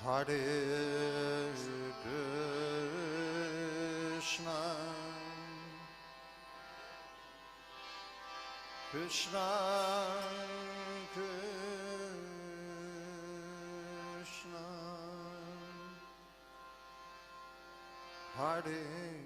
Hare Krishna, Krishna Krishna, Hare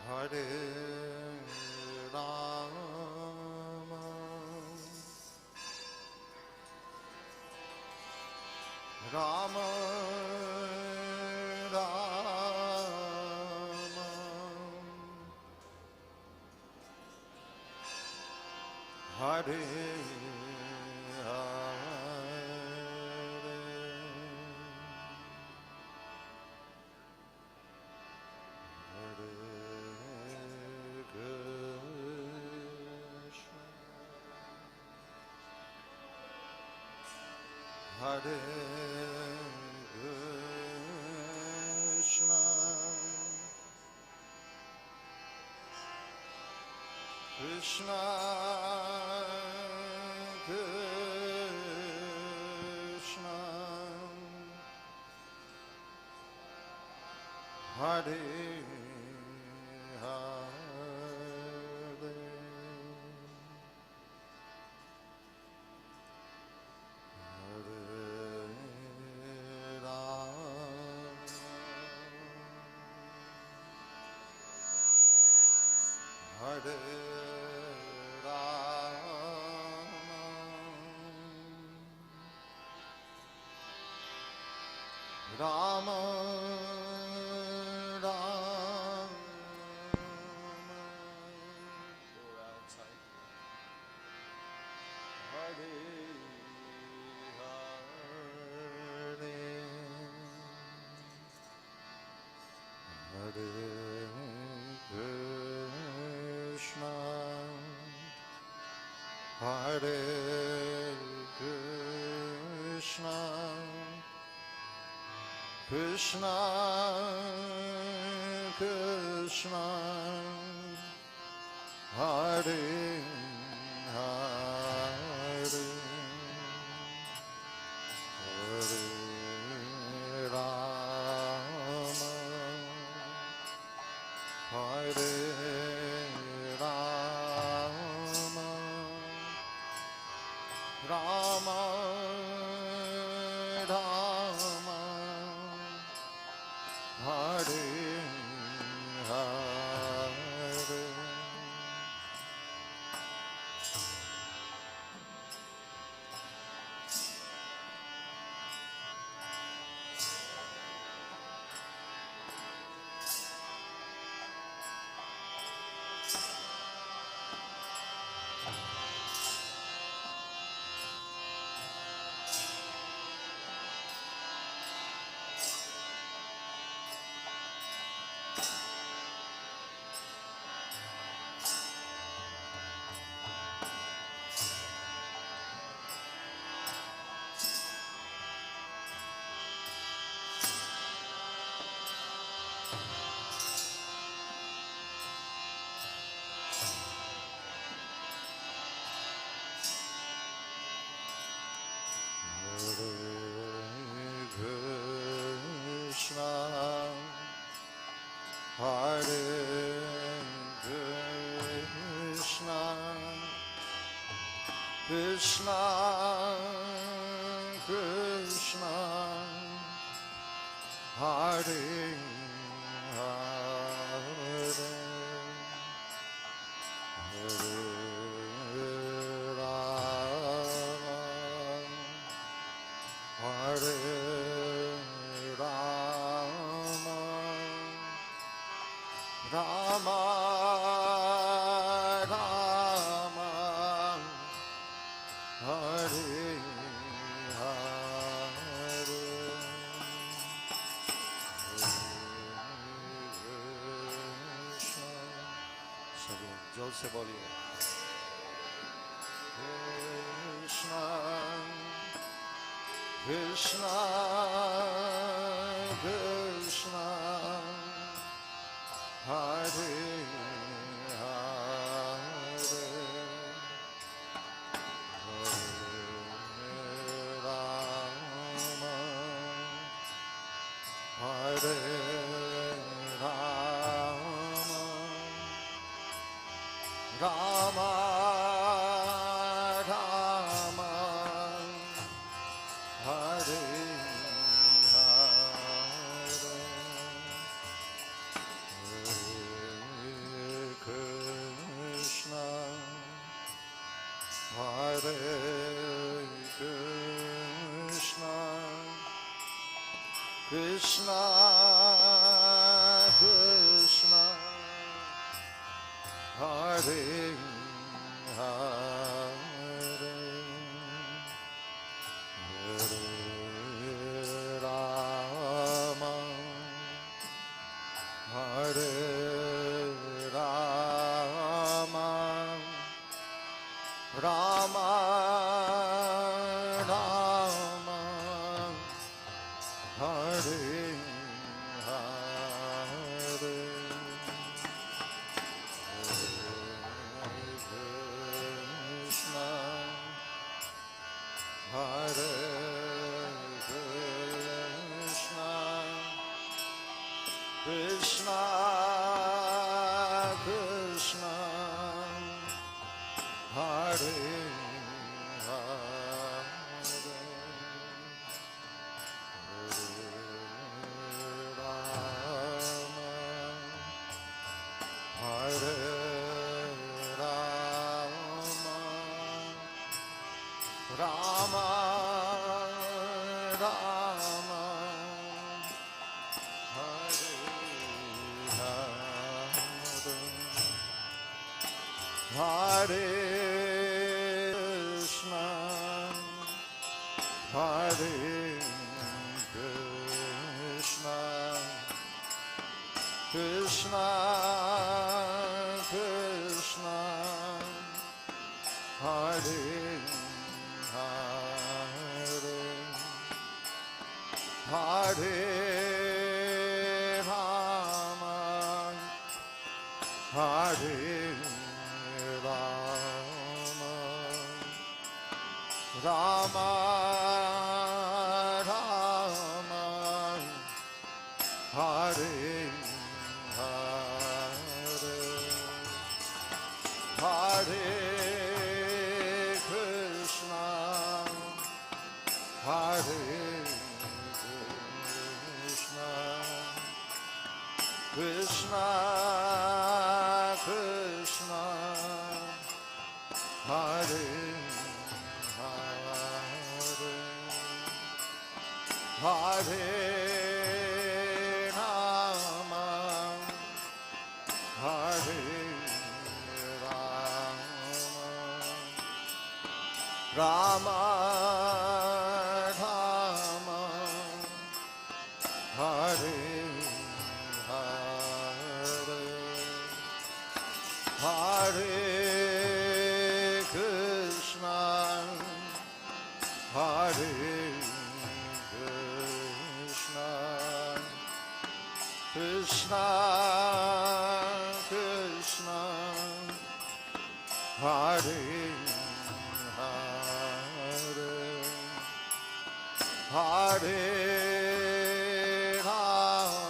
Hare Rama, Rama Rama, Hare Hare Krishna, Krishna Krishna, Hare Hare Rama, Rama Rama, Hare Hare, Hare Krishna, Hare Krishna, Krishna Krishna, Hare Hare, Hare Rama, Hare Rama, Rama Rama, Hare Hare. Krishna, Hare Krishna, Krishna Krishna, Hare Hare, Hare Rama, Hare Rama, Rama Rama, Hare Hare, सभी जोर से बोलिए Krishna Krishna Krishna Hare Hare Hare Rama Rama Rama Hare Hare Hare Krishna Hare Krishna Krishna Krishna Hare Hare Hare Rama Hare Rama Rama Rama Hare Hare Hare Krishna Krishna Krishna Hare Hare Hare Rama Rama Rama Hare Hare Krishna Hare Krishna Krishna Krishna Hare Hare Hare Rama Hare Rama Rama Rama Hare Hare Hare Krishna Hare Krishna Krishna Krishna Hare Hare Hare Rama Hare Rama Rama Hare Hare Hare Krishna Hare Krishna Krishna Krishna Hare Hare Rama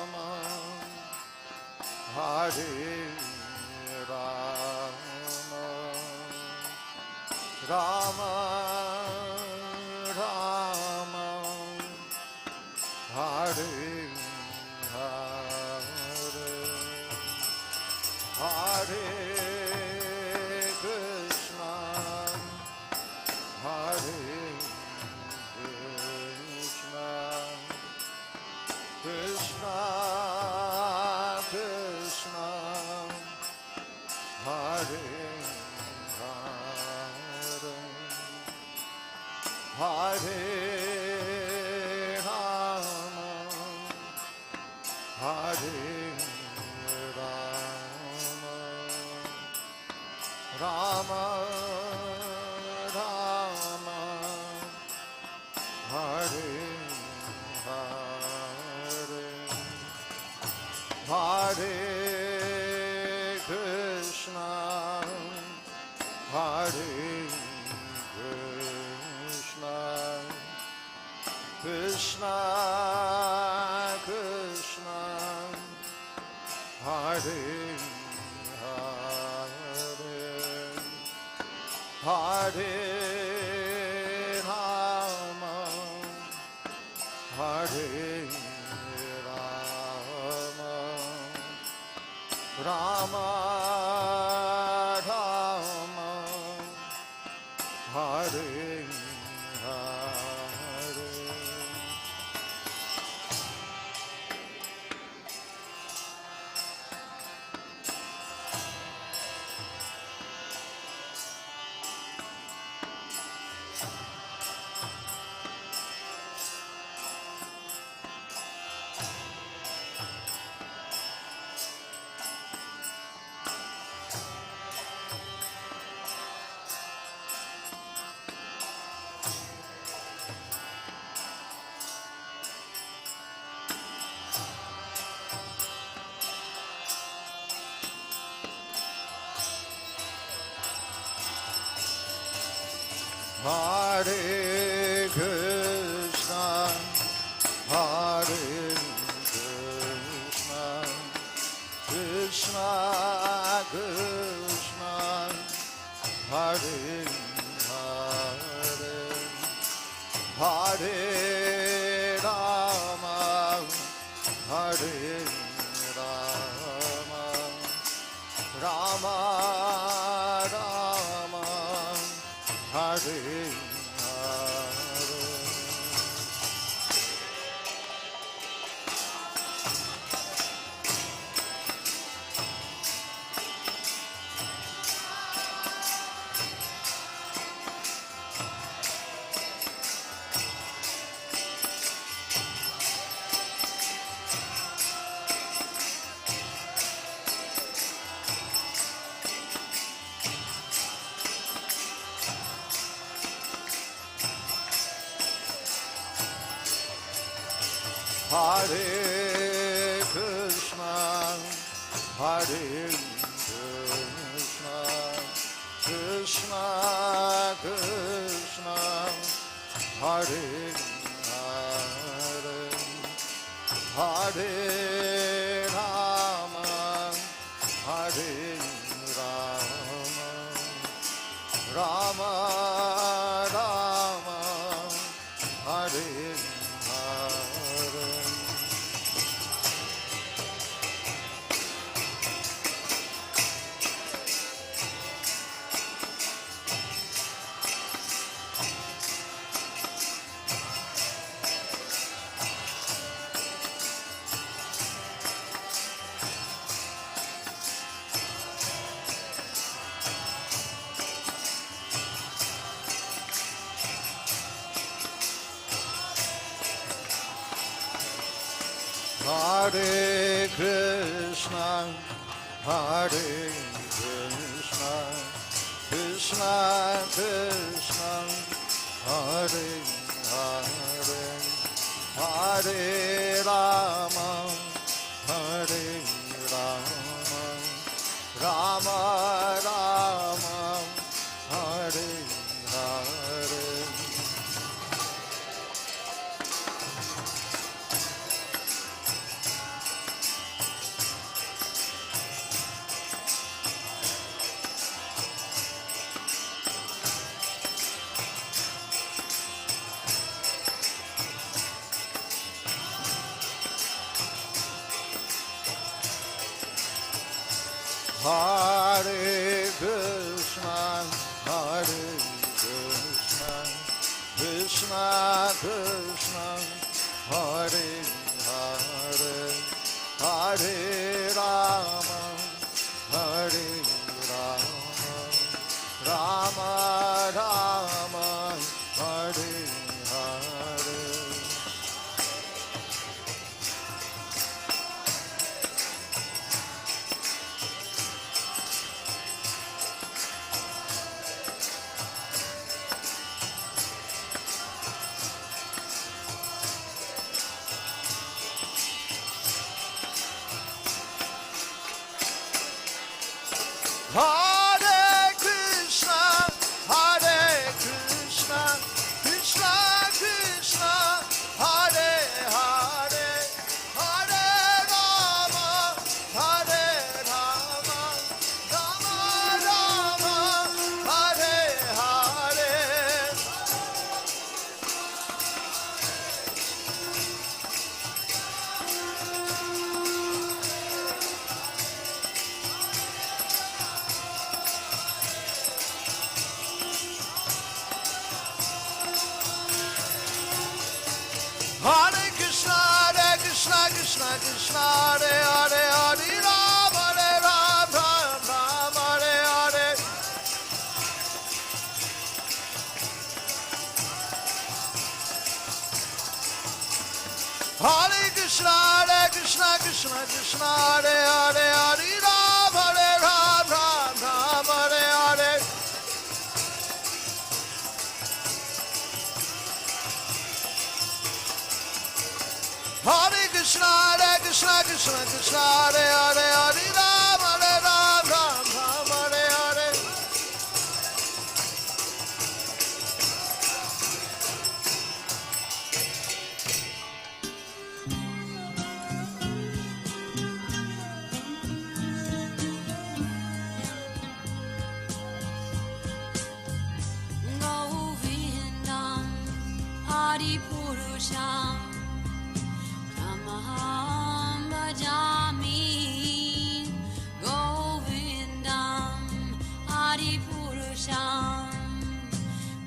Hare Rama Rama Rama Hare Hare Hare Krishna Hare Krishna Krishna Hare Hare Hare Rama Hare Rama Rama Rama Hare Hare Krishna, Krishna Krishna, Hare Hare, Hare Rama, Hare Rama, Rama Rama, Hare Hare. Hare Krishna, Hare Krishna, Krishna Krishna, Hare Hare, Hare Rama, Hare Rama, Rama Rama, Hare Hare. Hare Krishna, Hare Krishna, Krishna Krishna, Hare Hare, Hare Rama, Hare Rama, Rama Rama, Hare Hare. Hare Krishna, Hare Krishna, Krishna Krishna, Hare Hare, Hare Rama, Hare Rama, Rama Rama, Hare Hare. Hare Krishna, Hare Krishna, Krishna Krishna, Hare Hare, Hare Rama, Hare Rama, Rama Rama, Hare Hare. Hare Krishna, Krishna Krishna, Hare Hare, Hare Ram, Ram Ram, Hare Hare. Hare Krishna, Krishna Krishna, Hare Hare, Hare Ram, Ram Hare Hare. Hare Krishna, Krishna Krishna, Hare Hare, Hare Ram, Ram Hare Hare. Govindam Adipurusham Tamaham Bhajami. Govindam Adipurusham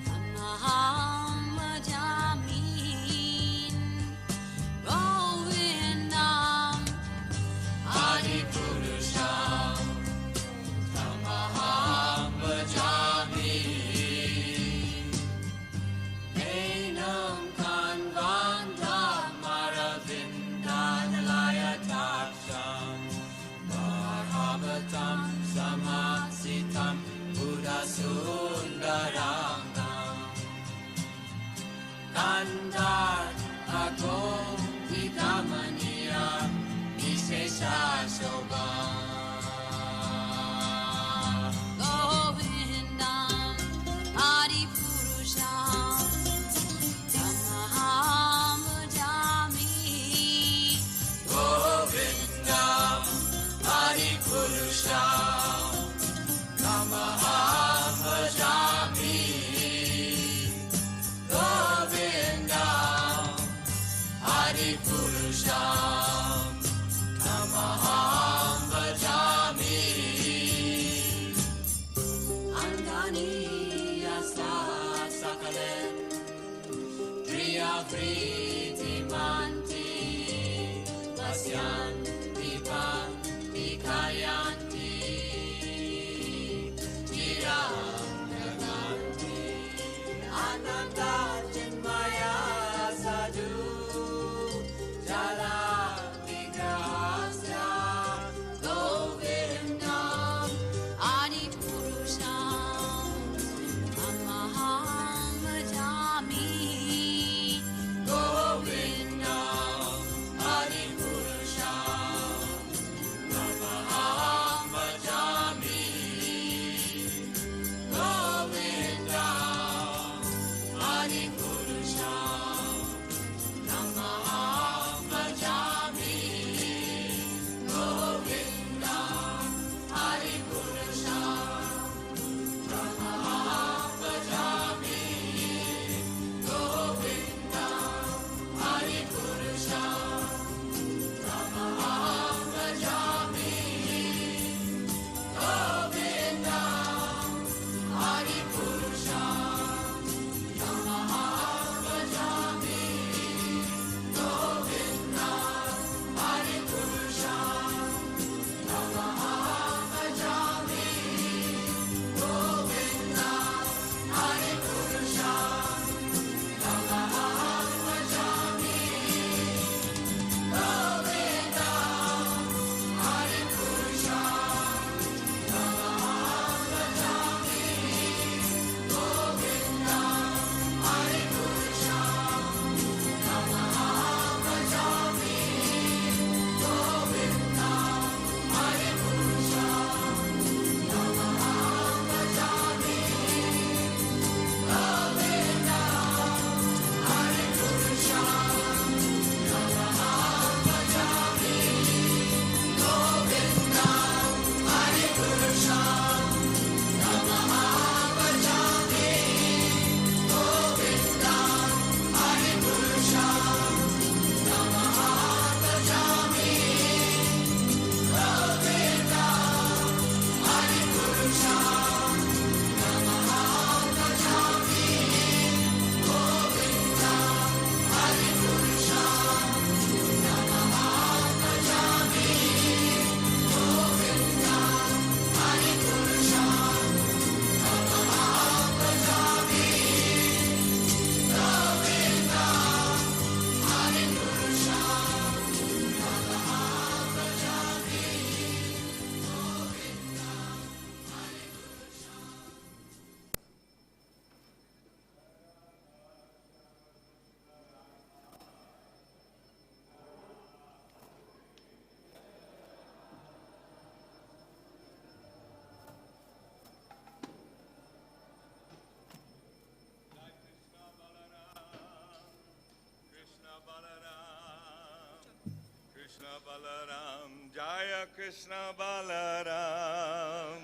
Tamaham Bhajami. Govindam Adipurusham Tamaham Bhajami. Enam Kanvandam Maravindanalaya Taksham Bhagavatam Samasitam Buddhasundarangam Kandar Agom Vikamaniya Vishesha Shobham. Govindam Adipurusham Tamaham Bhajami. Govindam Adipurusham Tamaham Bhajami. Govindam Adipurusham Tamaham Bhajami. Andani Yasa Sakalen Priya Vriti Manti Vasyan Vipan Vikayanti Chiram Naganti Ananda Chinmaya Sadhu Jala Vigrahasya Govindam Adipurusham Tamaham Bhajami. Balaram, Jaya Krishna Balaram.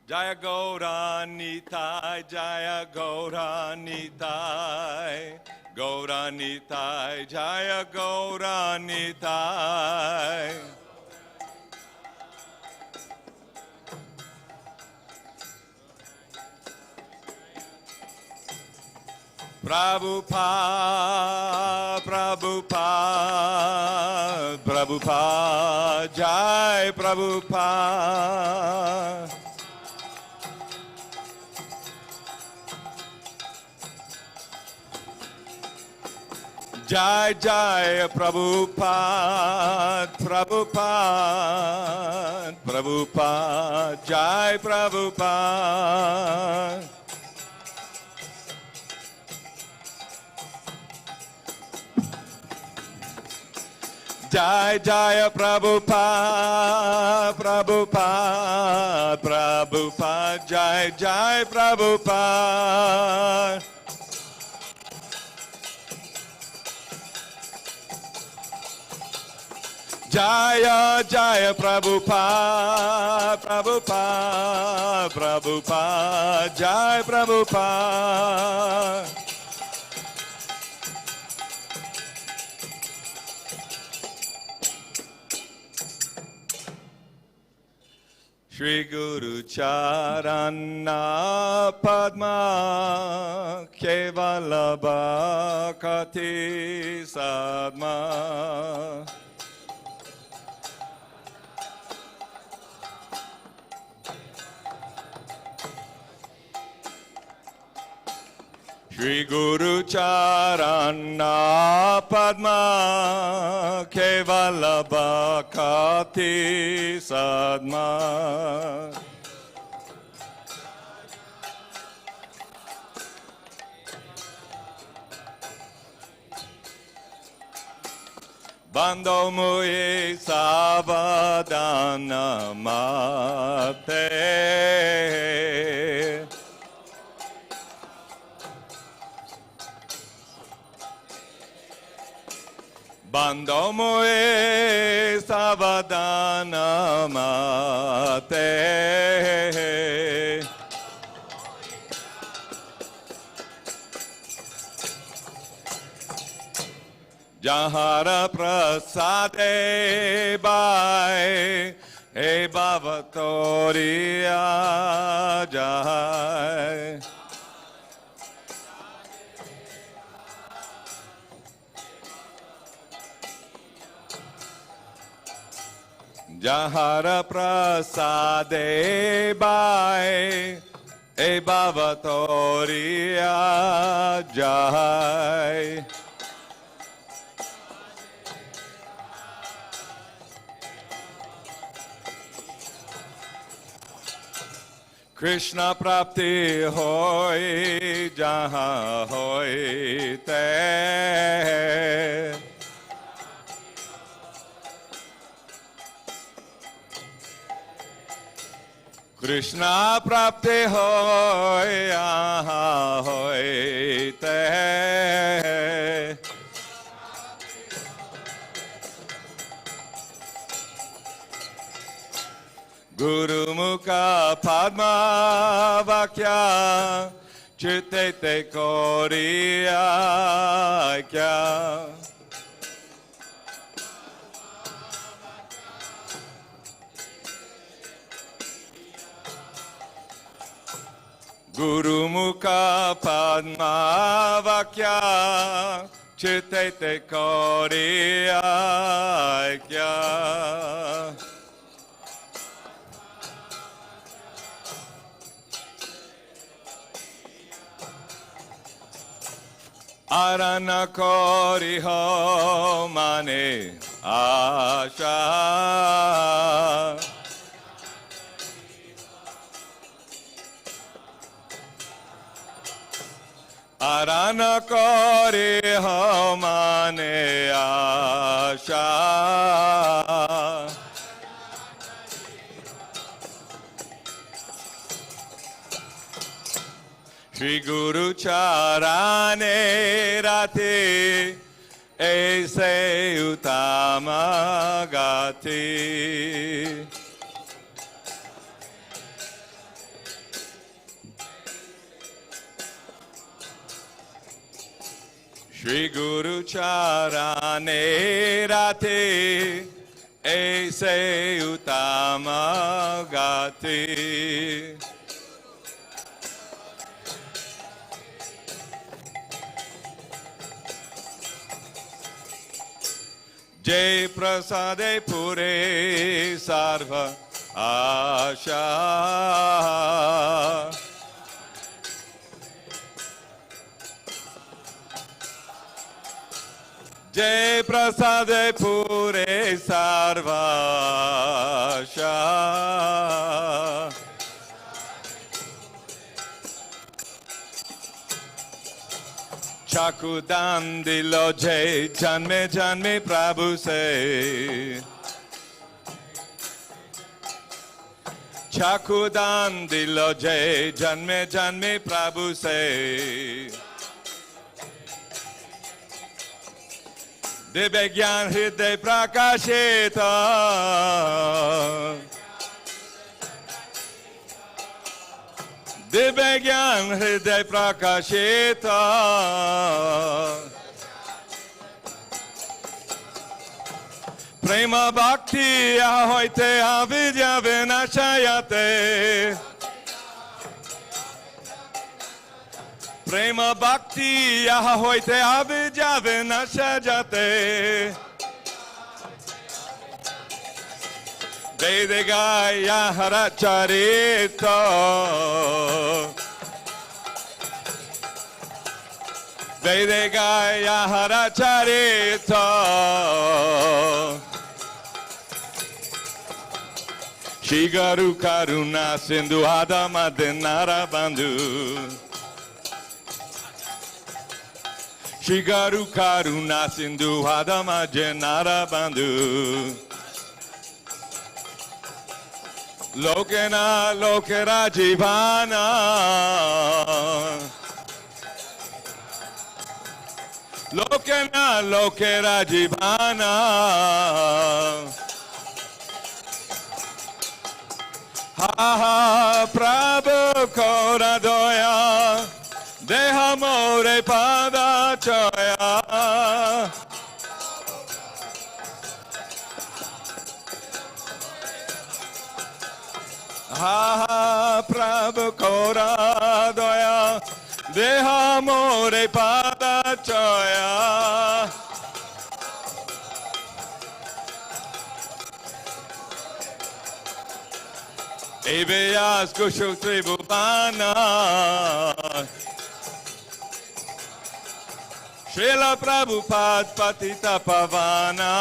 Jaya Gaura Nitai, Jaya Gaura Nitai, Gaura Nitai, Jaya Gaura Nitai. Prabhupada, Prabhupada, Prabhupada, Jai Prabhupada. Jai Jai Prabhupada, Prabhupada, Prabhupada, Jai Prabhupada. Jai Jai Prabhupada, Prabhupada, Prabhupada, Jai Jai Prabhupada. Jaya Jaya Prabhupada, Prabhupada, Prabhupada, Jai Prabhupada. Shri Guru Charana Padma Kevala Bhakti Sadma. Shri Guru Charana Padma Kevala Bhakti Sadma. Bando Mui Savadana Mate. Bando Mui Savadana Mate. Jahara Prasade Bai He Bhavatoriya Jai. Jahara Prasade Bai He Bhavatoriya Jai. Krishna Prapti Hoy Jaha Hoy Te. Krishna Prapti Hoy Jaha Hoy Te. Guru Mukha Padma Vakya Chitte Te Koriya Kya. Guru Mukha Padma Vakya Chitte Te Koriya Kya. Arana Kori Ho Mane Asha. Arana Kori Ho Mane Asha. Shri Guru Charane Rati Aise Utama Gati. Shri Guru Charane Rati Aise Utama Gati. Jai Prasade Pure Sarva Asha. Jai Prasade Pure Sarva Asha. Chakudan dilo jai janme janme Prabhu se. Chakudan dilo jai janme janme Prabhu se. Divya Gyan Hriday Prakashita. Divya Gyan Hriday Prakashita. Prema Bhakti Ahoite Avidya Vinashayate. Prema Bhakti Ahoite Avidya Vinashayate. Vedagaya Haracharita. Vedagaya Haracharita. Shigaru Karuna Sindhu Adama Dinara Bandhu. Shigaru Karuna Sindhu Adama Dinara Bandhu. Lokena Lokera Jivana. Lokena Lokera Jivana. Ha ha Prabhu Kora Doya. Deha More Pada Chaya. Ha ha Prabhu Kora Doya. Deha More Pada Chaya. Eveyas Kushuk Tribhuvana. Srila Prabhupada Patita Pavana.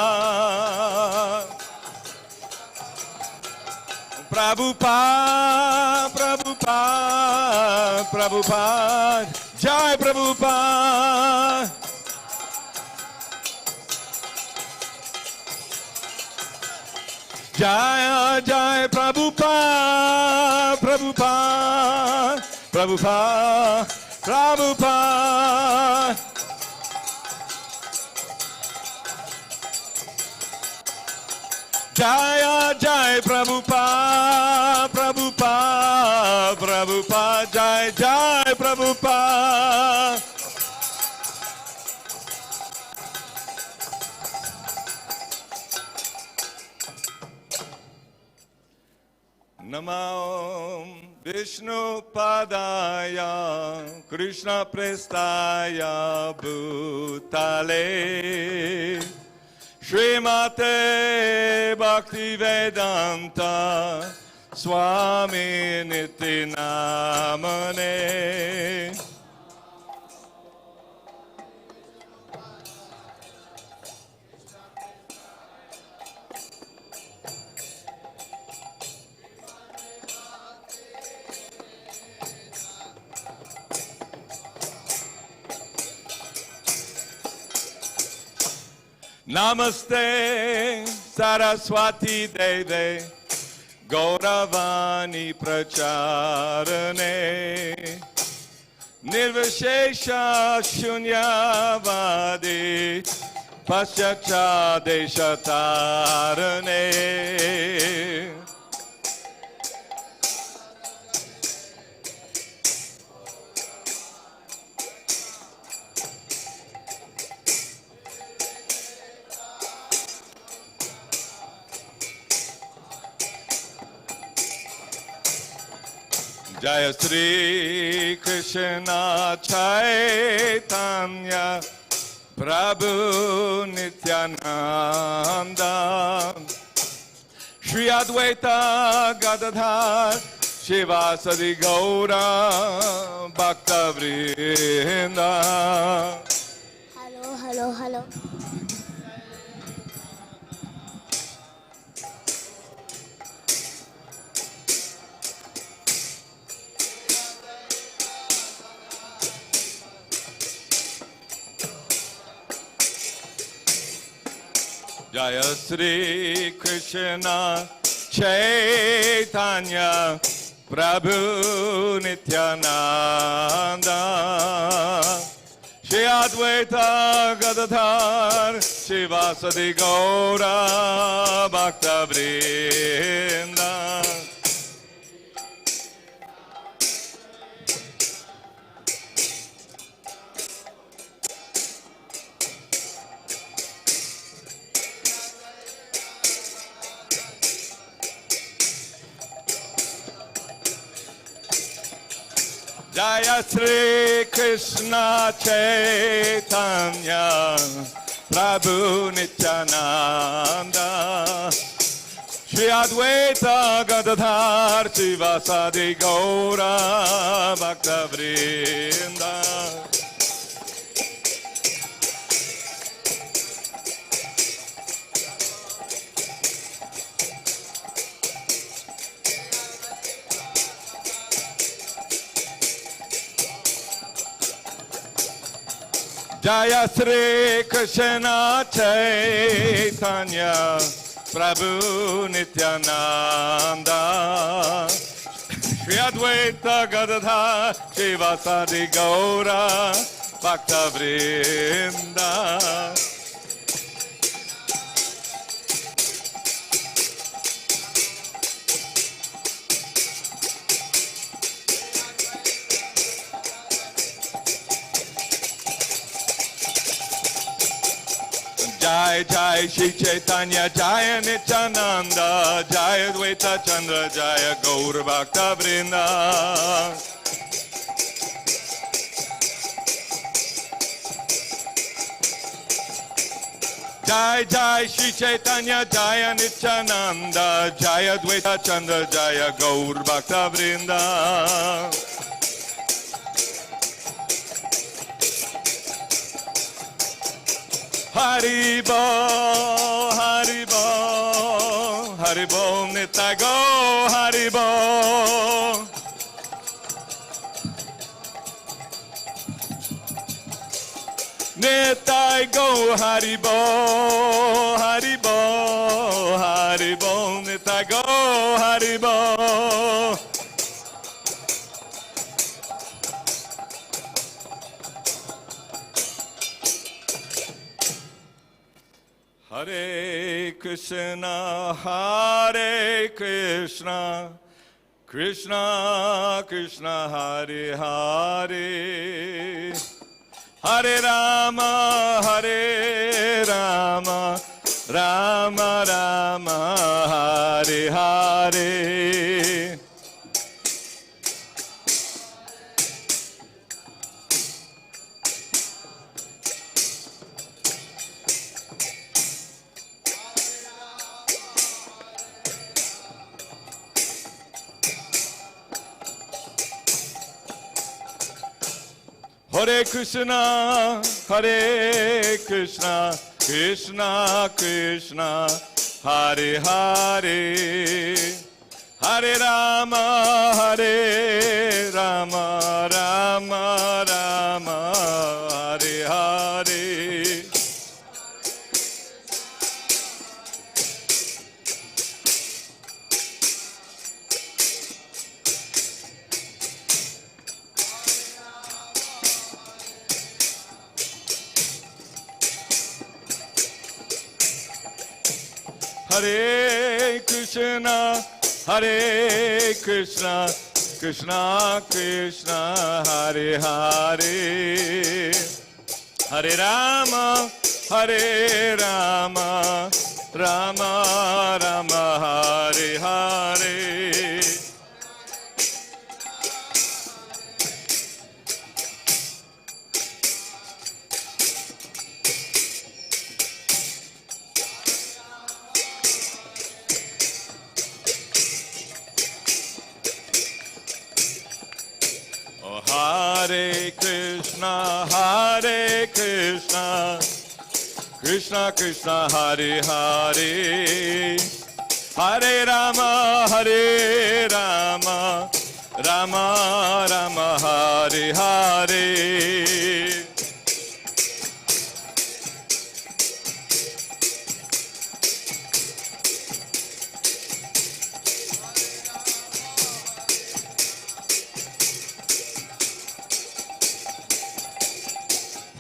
Prabhupada, Prabhupada, Prabhupada, Jai Prabhupada. Jai Jai Prabhupada, Prabhupada, Prabhupada, Prabhupada. Jaya Jai Prabhupada, Prabhupada, Prabhupada, Jai Jai Prabhupada. Namo Vishnu Padaya Krishna Prestaya Bhutale Srimate Bhakti-vedanta Swami Niti Namane. Namaste Saraswati Deve Gauravani Pracharane Nirvishesha Shunyavadi Paschacha Deshatarane. Jaya Sri Krishna Chaitanya Prabhu Nityananda Shri Advaita Gadadhar Shivasadi Gaura Bhakta Vrinda. Hello. Jaya Sri Krishna Chaitanya Prabhu Nityananda Shri Advaita Gadadhar Shivasadi Gaura Bhakta Vrinda. Jaya Sri Krishna Chaitanya Prabhu Nityananda Shri Advaita Gadadhar Shivasadi Gaura Bhakta Vrinda. Jaya Sri Krishna Chaitanya Prabhu Nityananda Shri Advaita Gadadhar Shivasadi Gaura Bhakta Vrinda. Jai Jai Shri Chaitanya Jaya Nityananda Jaya Dvaita Chandra Jaya Gaur Bhakta Vrinda. Jai Jai Shri Chaitanya Jaya Nityananda Jaya Dvaita Chandra Jaya Gaur Bhakta Vrinda. Haribo, Haribo, Haribo, Nitago, Haribo. Nitai go, Haribo, Haribo, Haribo, Nitai go, Haribo. Hare Krishna, Hare Krishna, Krishna Krishna, Hare Hare, Hare Rama, Hare Rama, Rama Rama, Hare Hare. Hare Krishna, Hare Krishna, Krishna Krishna, Hare Hare, Hare Rama, Hare Rama, Rama Rama, Hare Hare. Hare Krishna, Hare Krishna, Krishna Krishna, Hare Hare, Hare Rama, Hare Rama, Rama Rama, Hare Hare. Hare Krishna, Hare Krishna, Krishna Krishna, Hare Hare, Hare Rama, Hare Rama, Rama Rama, Hare Hare.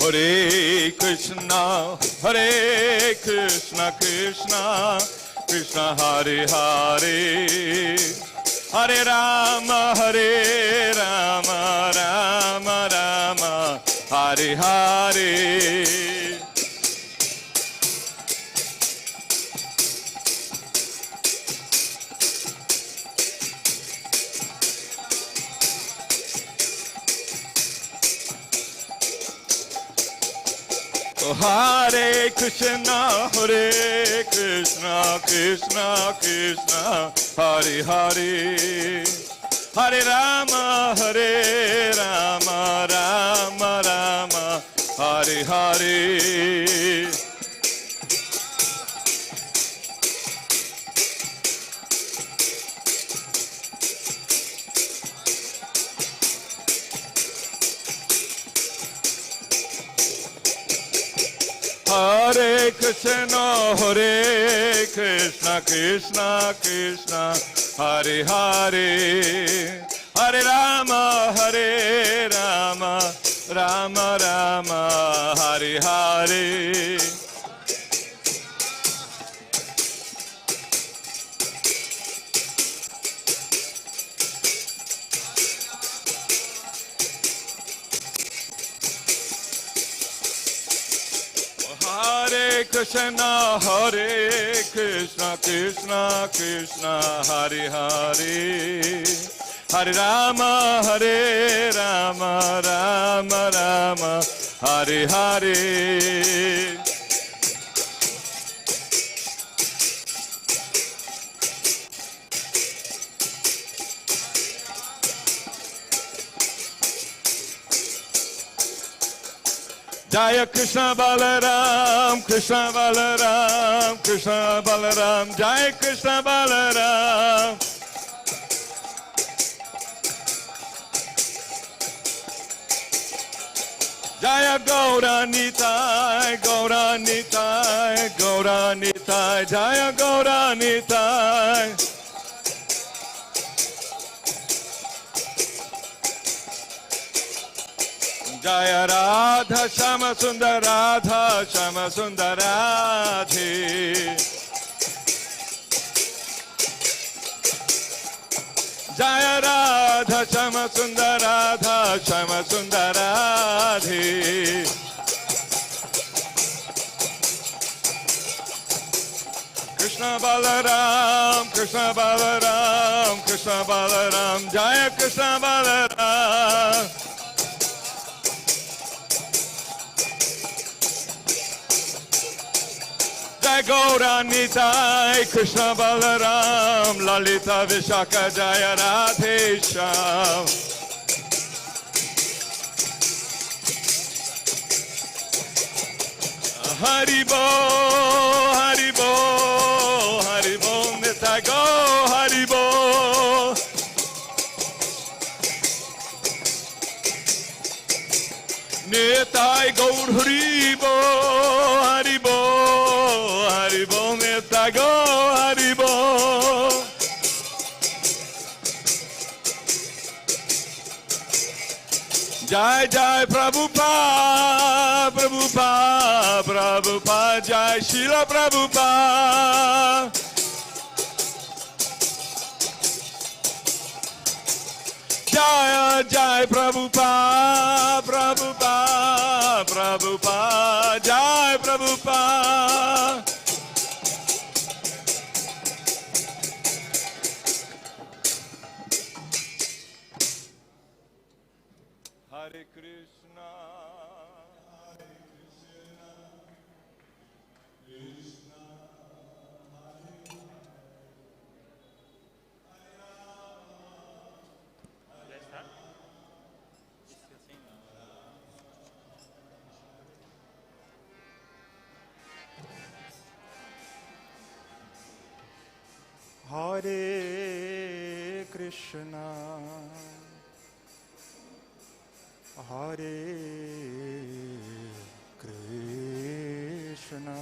Hare Krishna, Hare Krishna, Krishna Krishna, Hare Hare, Hare Rama, Hare Rama, Rama Rama, Hare Hare. Hare Krishna, Hare Krishna, Krishna Krishna, Hare Hare, Hare Rama, Hare Rama, Rama Rama, Hare Hare. Hare Krishna, Hare Krishna, Krishna Krishna, Hare Hare, Hare Rama, Hare Rama, Rama Rama, Hare Hare. Hare Krishna, Hare Krishna, Krishna Krishna, Hare Hare, Hare Rama, Hare Rama, Rama Rama, Hare Hare. Jaya Krishna Balaram, Krishna Balaram, Krishna Balaram, Jaya Krishna Balaram. Jaya Gauranitai, Gauranitai, Gauranitai, Jaya Gauranitai. Jaya Radha Shama Sundar Radha Shama Sundar Radhe. Jaya Radha Shama Sundar Radha Shama Sundar Radhe. Krishna Balaram, Krishna Balaram, Krishna Balaram, Jaya Krishna Balaram. Jai Gauranitai, Krishna Balaram, Lalita Vishaka, Jaya Radhe Shyam. Haribo, Haribo, Haribo, Nitai Go, Haribo. Nitai Gaur Haribo, Haribo, Haribo, Nitai Go, Haribo. Jai Jai Prabhupada, Prabhupada, Prabhupada, Jai Srila Prabhupada. Jai Prabhupada, Prabhupada, Prabhupada, Jai Prabhupada. Hare Krishna, Hare Krishna, Krishna, Hare Hare Krishna, Hare Krishna,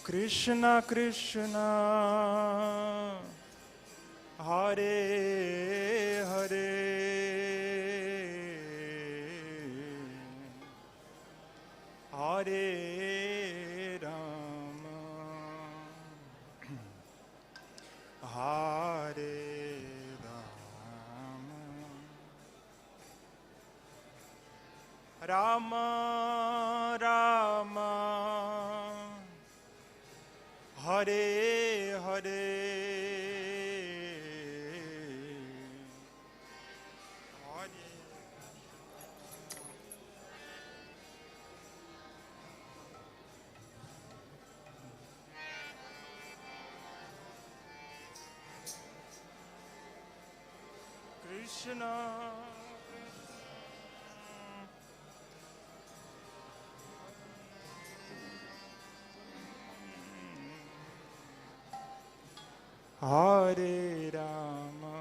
Krishna Krishna, Hare Hare, Hare Rama, Hare Rama, Rama, Hare Hare, Krishna, Hare Rama,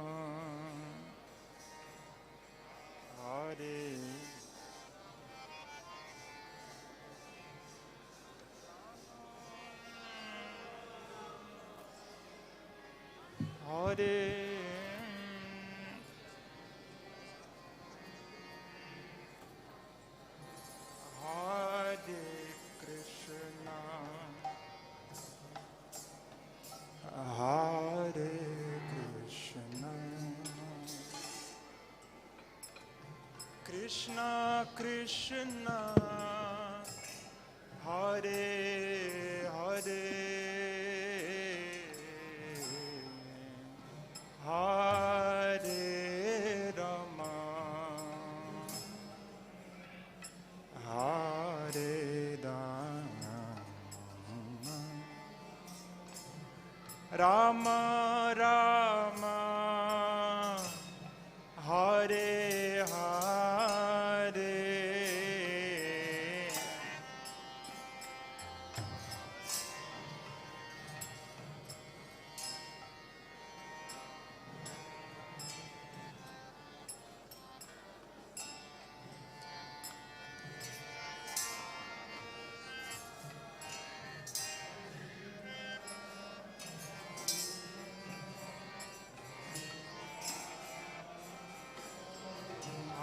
Hare Hare Hare Krishna, Hare Krishna, Krishna Krishna, Hare Hare, Hare Rama, Hare Rama, Rama Rama, Hare Hare,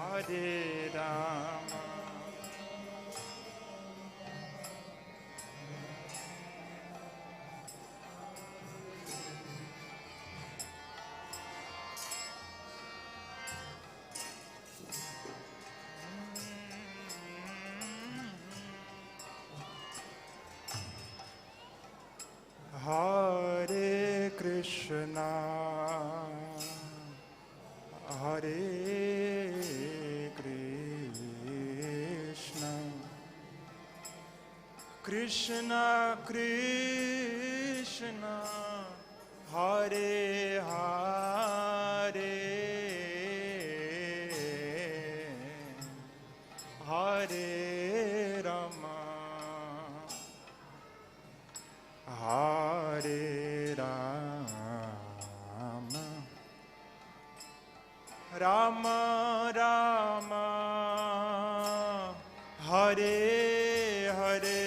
Hare Rama, Hare Krishna, Hare Krishna, Krishna Krishna, Hare Hare, Hare Rama, Hare Rama, Rama Rama, Hare Hare,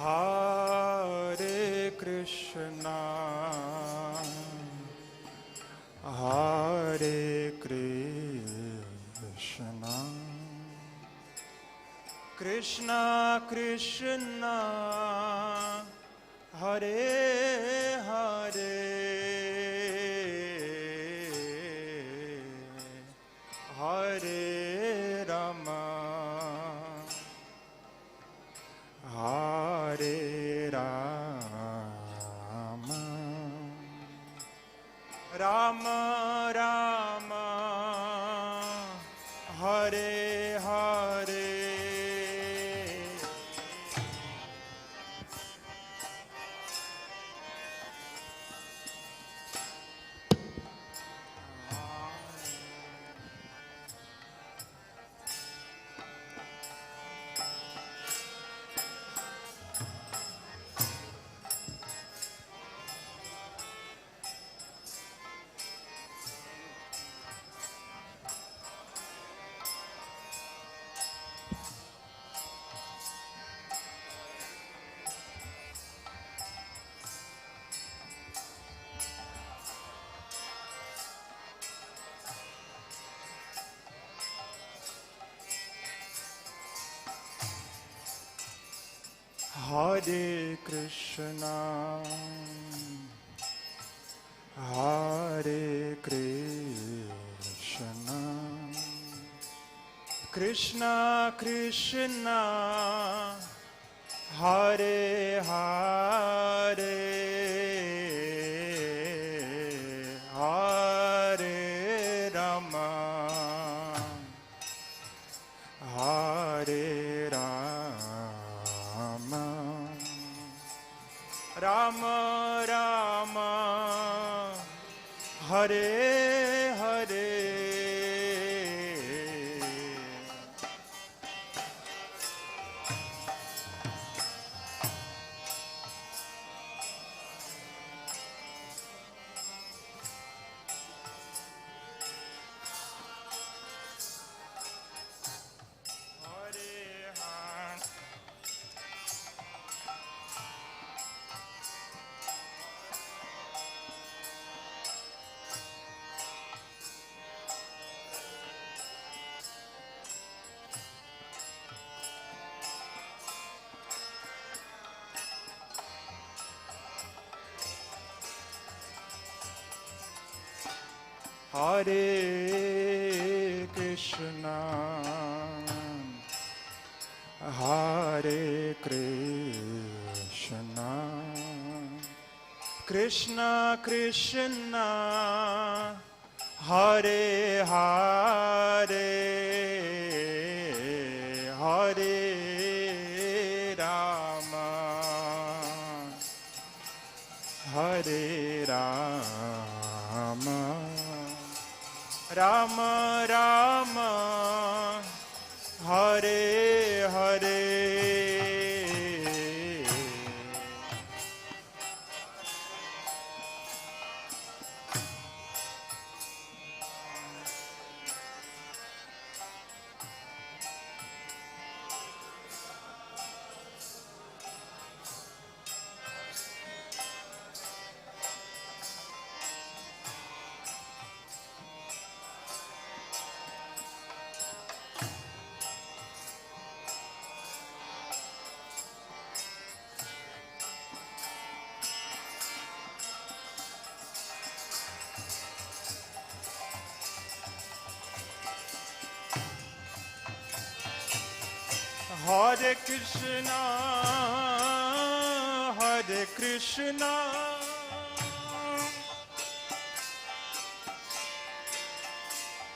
Hare Krishna, Hare Krishna, Krishna Krishna, Hare Hare, Hare Rama, Hare Rama, Rama Rama, Hare Hare, Hare Krishna, Hare Krishna, Krishna Krishna, Hare Hare, Hare Rama, Hare Rama, Rama Rama, Hare Hare, Hare Krishna, Hare Krishna, Krishna Krishna, Hare Hare, Hare Rama, Hare Rama, Rama Rama, Hare Hare, Hare Krishna, Hare Krishna,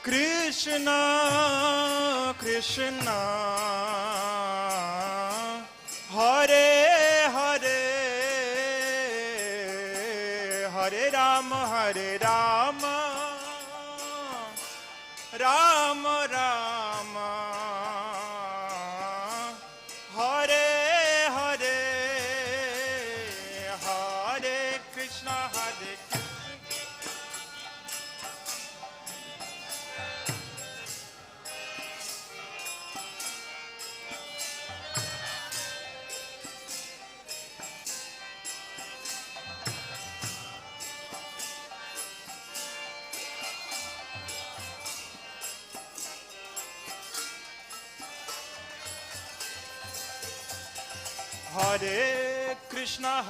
Krishna Krishna, Hare Hare, Hare Rama, Hare Rama, Rama Rama, Hare Hare, Hare Krishna, Hare Hare Krishna,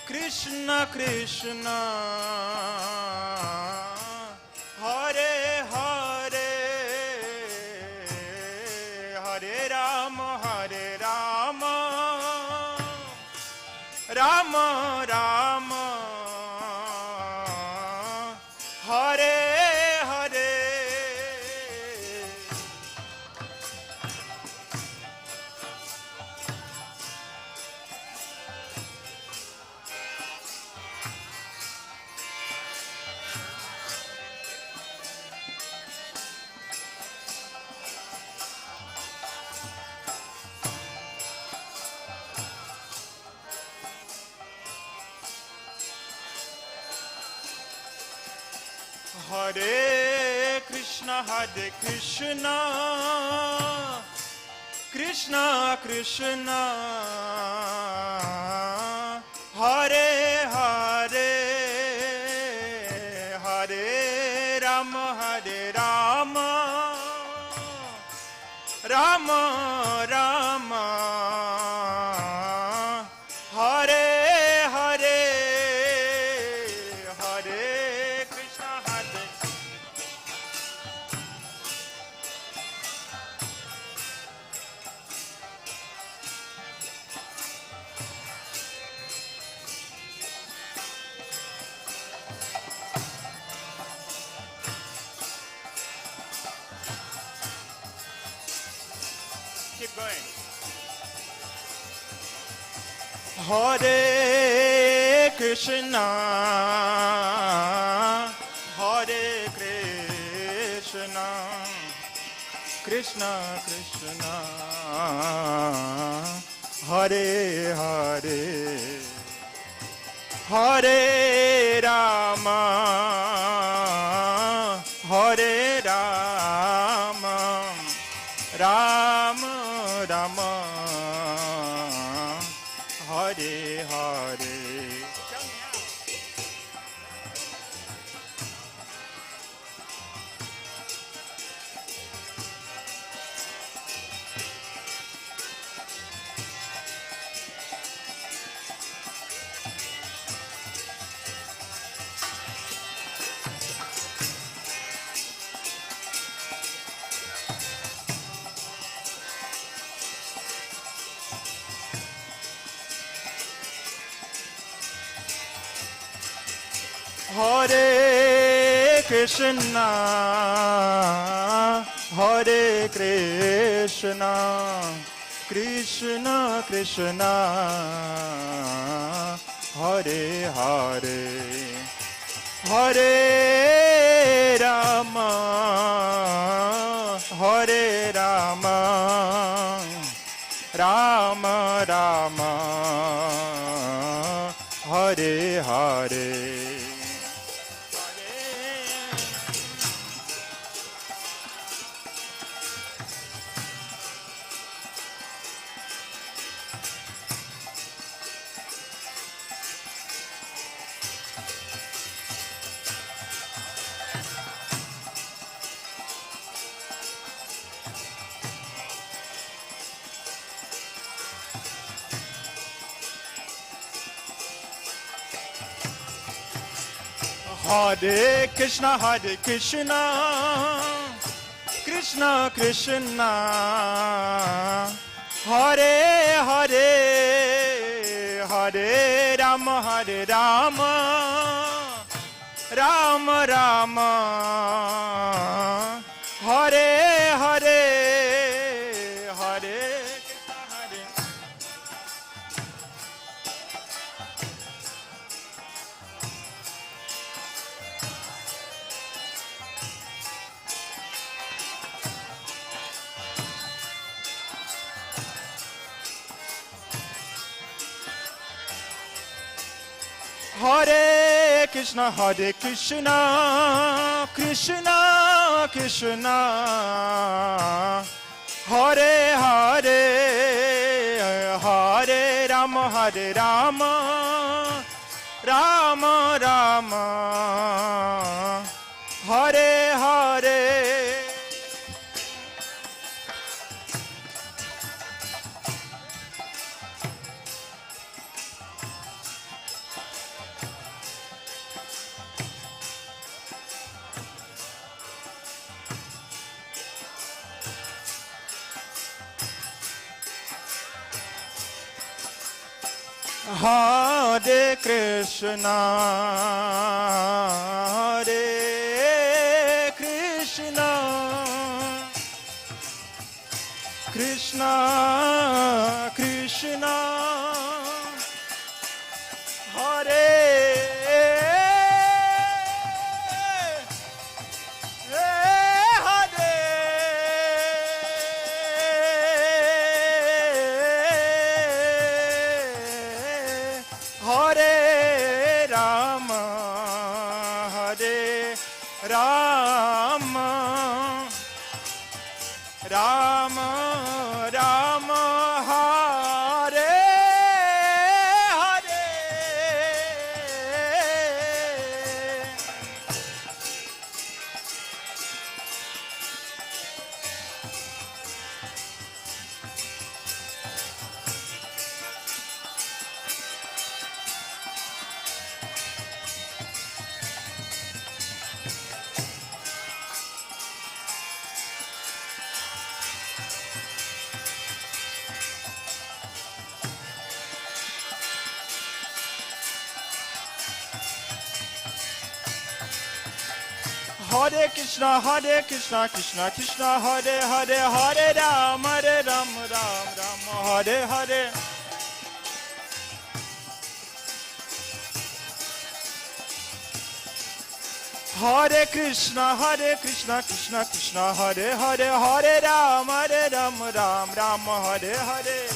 Krishna Krishna, Hare Hare, Hare Rama, Rama Rama, Hare Hare. Hare Krishna, Krishna Krishna, Hare Hare, Hare Rama, Rama Rama, Hare Hare, Hare Krishna, keep going. Hare Krishna, Hare Krishna, Krishna Krishna, Hare Hare, Hare Rama, Hare Rama, Rama Rama, Hare Hare. Hare Krishna, Hare Krishna, Krishna Krishna, Hare Hare, Hare Rama, Hare Rama, Rama Rama, Hare Hare. Hare Krishna, Krishna Krishna, Hare Hare, Hare Rama, Rama Rama, Hare Hare, Hare Krishna, Hare. Hare Krishna, Krishna Krishna, Hare Hare, Hare Rama, Rama Rama, Hare Hare. Hare Krishna, Hare Krishna, Krishna Krishna, Hare Rama Rama Hare Hare. Hare Krishna, Krishna Krishna, Hare Hare, Hare Ram, Ram Ram, Hare Hare. Hare Krishna, Krishna Krishna, Hare Hare, Hare Ram, Ram Ram, Hare Hare.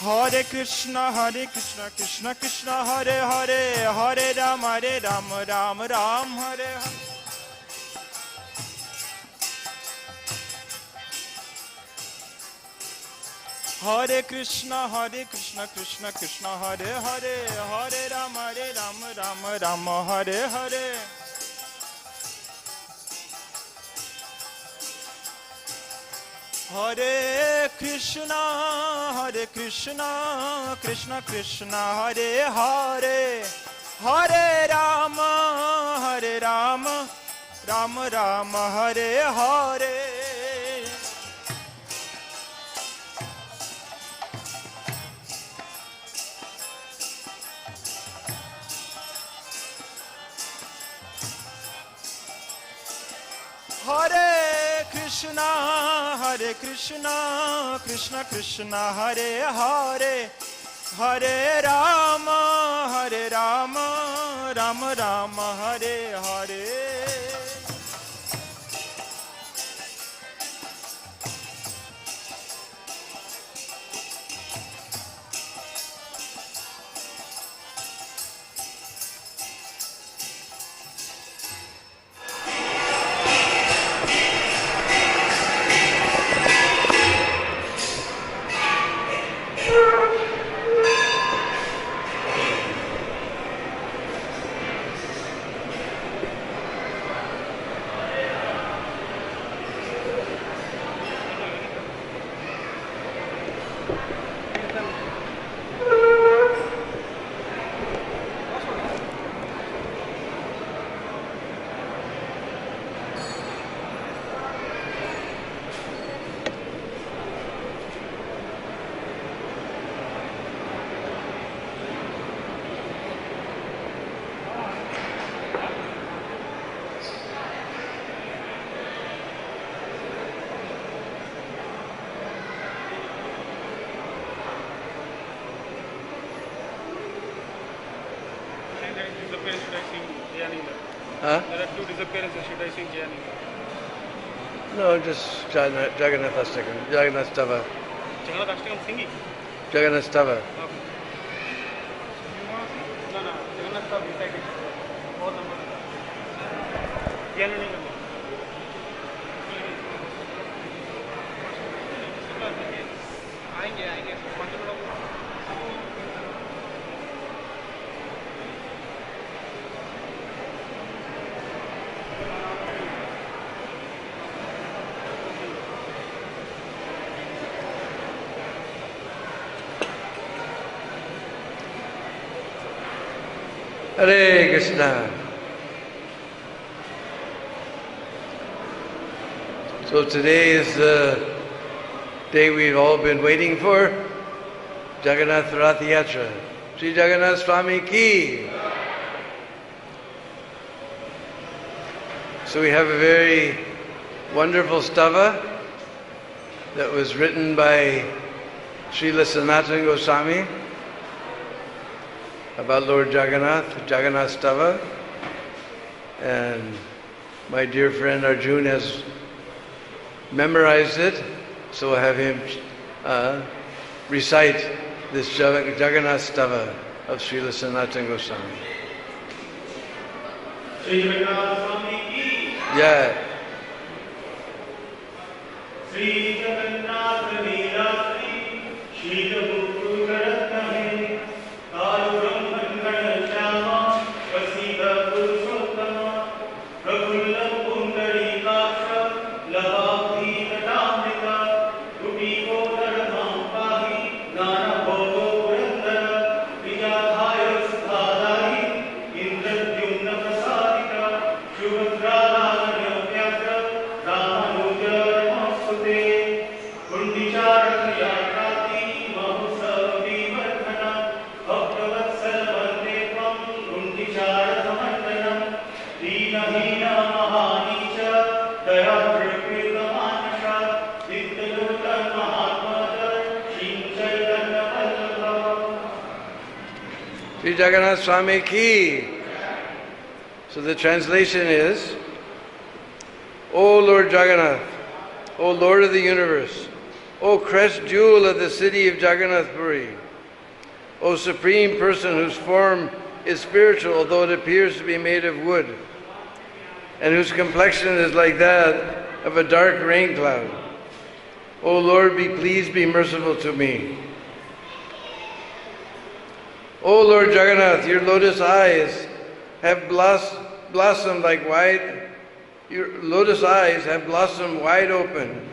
Hare Krishna, Krishna Krishna, Hare Hare, Hare Ram, Ram Ram, Hare Hare. Hare Krishna, Krishna Krishna, Hare Hare, Hare Ram, Ram Hare Hare. Hare Krishna, Krishna Krishna, Hare Hare, Hare Rama, Ram Ram, Hare Hare. Hare Krishna, Krishna Krishna, Hare Hare, Hare Rama, Ram Ram, Hare Hare. Huh? There are two disappearances. Should I sing Jayani? No, just Jagannath Astakam, Jagannath Stava. Jagannath Ashtakam singing? Jagannath Stava. Okay. No, Jagannath Stava beside it. 4 number. Jayani nahi karna. आएंगे Hare Krishna. So today is the day we've all been waiting for, Jagannath Rath Yatra. Sri Jagannath Swami Ki. So we have a very wonderful stava that was written by Srila Sanatana Goswami about Lord Jagannath, Jagannath stava. And my dear friend Arjun has memorized it, so I'll have him recite this Jagannath stava of Srila Sanatana Goswami. Sri Jagannath Swami Ki. Yeah. Sri Jagannath Leela Shri Guru Garatnahe Kaluram Mangal Shama Vasita Purushottama Prabhulam Pundari Kasha Lavabhi Tatamrita Rupi Kodaramam Pahi Nana Bhogo Purandara Vijadhaya Sthadari Indradyumna Prasadita Shubhadra Lalanya Vyatra Ramanuja Ramasute Kundicharat Yatrati Mahusavi Vardhana Bhaktavatsal Vande Tvam Kundicharat Mandanam Dina Hina Mahanicha Daya Prakrita Manasha Dittaluta Mahatmada Shim Chaitanya Vallabha. Sri Jagannath Swami Ki. So the translation is, O Lord Jagannath, O Lord of the universe, O crest jewel of the city of Jagannath Puri, O supreme person whose form is spiritual although it appears to be made of wood, and whose complexion is like that of a dark rain cloud. O Lord, be pleased, be merciful to me. O Lord Jagannath, your lotus eyes have blossomed like wide. Your lotus eyes have blossomed wide open,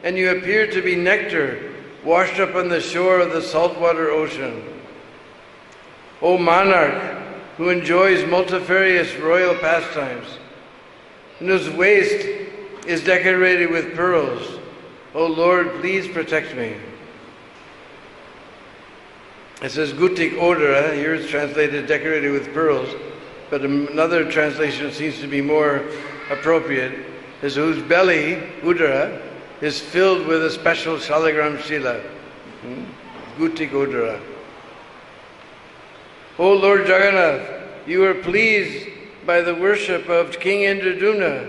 and you appear to be nectar washed up on the shore of the saltwater ocean. O monarch, who enjoys multifarious royal pastimes, and whose waist is decorated with pearls, O Lord, please protect me. It says Gutik Odara, here it's translated decorated with pearls, but another translation seems to be more appropriate, is whose belly, Udara, is filled with a special Shalagram Shila. Gutik Odara. O Lord Jagannath, you are pleased by the worship of King Indradumna,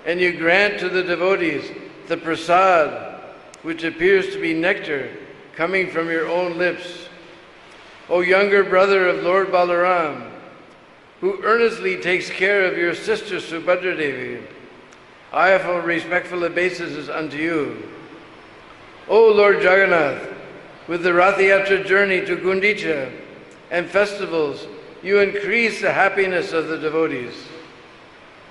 and you grant to the devotees the prasad, which appears to be nectar coming from your own lips. O younger brother of Lord Balaram, who earnestly takes care of your sister Subhadra Devi, I offer respectful obeisances unto you. O Lord Jagannath, with the Rath Yatra journey to Gundicha and festivals, you increase the happiness of the devotees.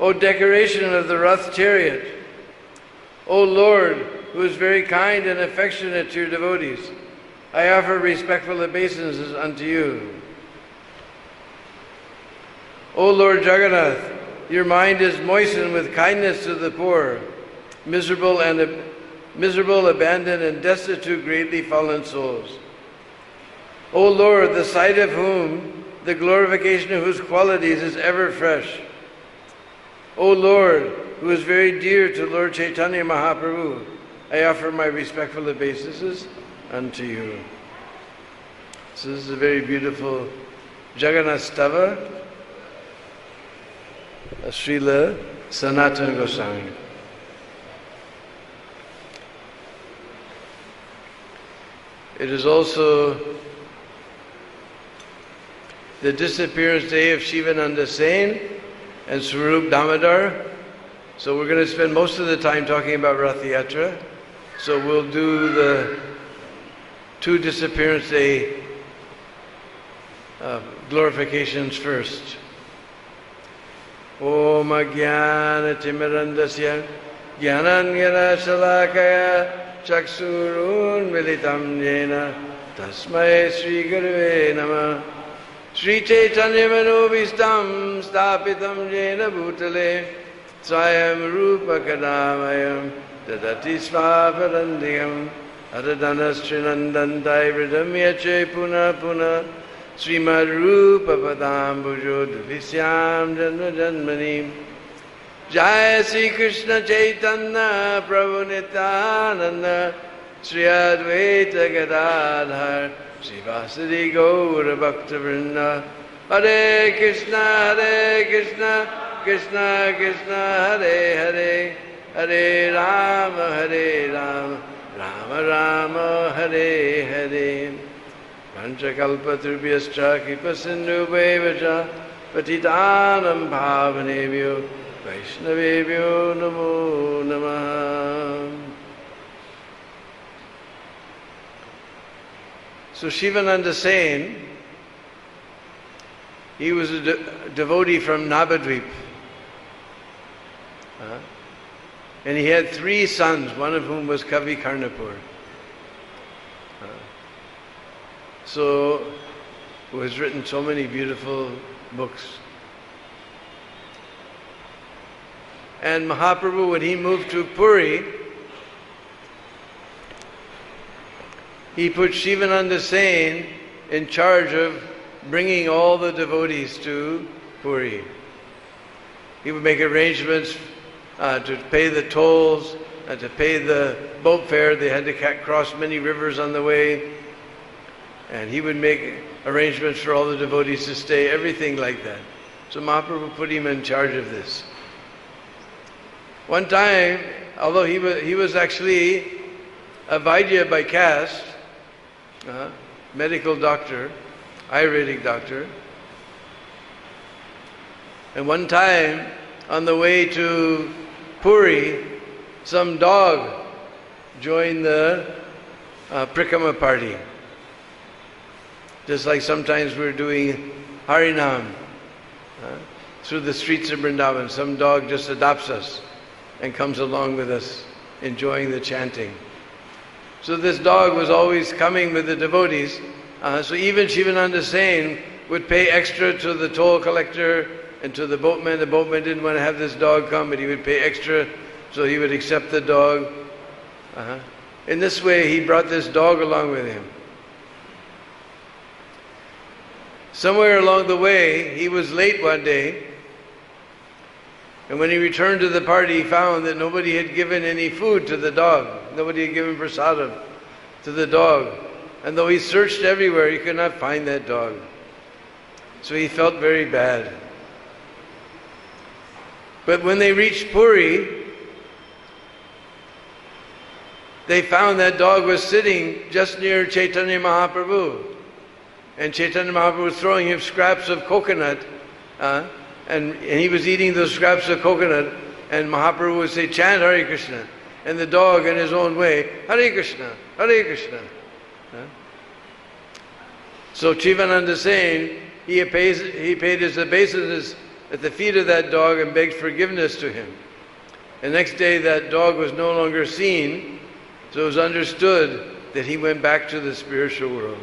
O decoration of the Rath chariot, O Lord, who is very kind and affectionate to your devotees, I offer respectful obeisances unto you. O Lord Jagannath, your mind is moistened with kindness to the poor, miserable, abandoned, and destitute, greatly fallen souls. O Lord, the sight of whom, the glorification of whose qualities is ever fresh. O Lord, who is very dear to Lord Chaitanya Mahaprabhu, I offer my respectful obeisances unto you. So this is a very beautiful Jagannath stava of Srila Sanatana Goswami. It is also the disappearance day of Shivananda Sen and Swarup Damodar. So we're going to spend most of the time talking about Rath Yatra. So we'll do the 2 disappearance day glorifications first. Om Jnana Timirandasya Jnananyana Shalakaya Chaksurun Militam Jena Tasmai Sri Gurave Namah Sri Chaitanya Manobhistam Stapitam Jena Bhutale Swayam Rupa Kadamayam Dadati Svaparandiyam Adadanastrинанданtai Vridamyache Puna Puna Srimad Rupa Padambujo Dvisyam Janma Janmanim Jai Sri Krishna Chaitanya Prabhu Nityananda Sri Advaita Gadadhar Srivasadi Gaura Bhakta Vrinda Hare Krishna Krishna Krishna Hare Hare Hare Rama Rama Rama Hare Hare Panchakalpatrubhyascha Kipasindhu Bhaivacha Patitanam Bhavanebhyo Vaishnavebhyo Namo Namaha. So Shivananda Sen, he was a devotee from Navadvip. And he had 3 sons, one of whom was Kavi Karnapur. So, who has written so many beautiful books. And Mahaprabhu, when he moved to Puri, he put Shivananda Sen in charge of bringing all the devotees to Puri. He would make arrangements to pay the tolls, to pay the boat fare. They had to cross many rivers on the way. And he would make arrangements for all the devotees to stay, everything like that. So Mahaprabhu put him in charge of this. One time, although he was actually a Vaidya by caste, medical doctor, Ayurvedic doctor, and one time on the way to Puri, some dog joined the Prikama party. Just like sometimes we're doing Harinam through the streets of Vrindavan, some dog just adopts us and comes along with us, enjoying the chanting. So this dog was always coming with the devotees. So even Shivananda Sen would pay extra to the toll collector and to the boatman. The boatman didn't want to have this dog come, but he would pay extra, so he would accept the dog. In this way, he brought this dog along with him. Somewhere along the way, he was late one day, and when he returned to the party, he found that nobody had given any food to the dog. Nobody had given prasadam to the dog. And though he searched everywhere, he could not find that dog. So he felt very bad. But when they reached Puri, they found that dog was sitting just near Chaitanya Mahaprabhu. And Chaitanya Mahaprabhu was throwing him scraps of coconut, and he was eating those scraps of coconut, and Mahaprabhu would say, chant Hare Krishna. And the dog, in his own way, Hare Krishna, Hare Krishna. So Shivananda Sen, he paid his obeisance at the feet of that dog and begged forgiveness to him. The next day that dog was no longer seen, so it was understood that he went back to the spiritual world.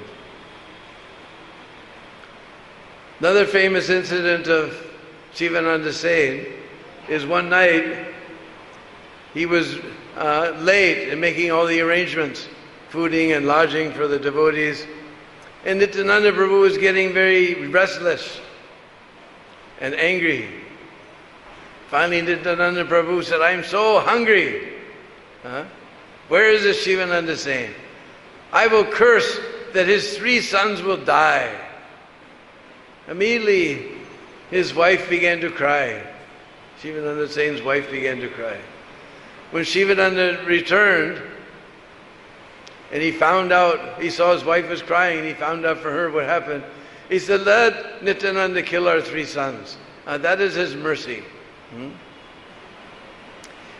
Another famous incident of Shivananda Sen is one night he was late in making all the arrangements, fooding and lodging for the devotees. And Nityananda Prabhu was getting very restless and angry. Finally, Nityananda Prabhu said, I'm so hungry. Where is this Shivananda Sen? I will curse that his 3 sons will die. Immediately, his wife began to cry. Shivananda Sen's wife began to cry. When Shivananda returned, and he found out, he saw his wife was crying, and he found out for her what happened. He said, let Nityananda kill our 3 sons. That is his mercy.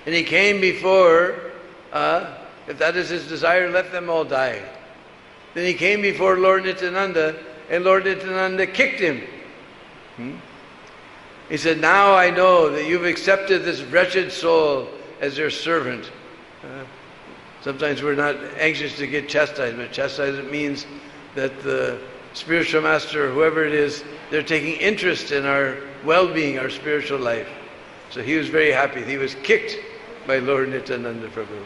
And he came before, if that is his desire, let them all die. Then he came before Lord Nityananda, and Lord Nityananda kicked him. He said, now I know that you've accepted this wretched soul as your servant. Sometimes we're not anxious to get chastisement. Chastisement means that the spiritual master, or whoever it is, they're taking interest in our well-being, our spiritual life. So he was very happy. He was kicked by Lord Nityananda Prabhu.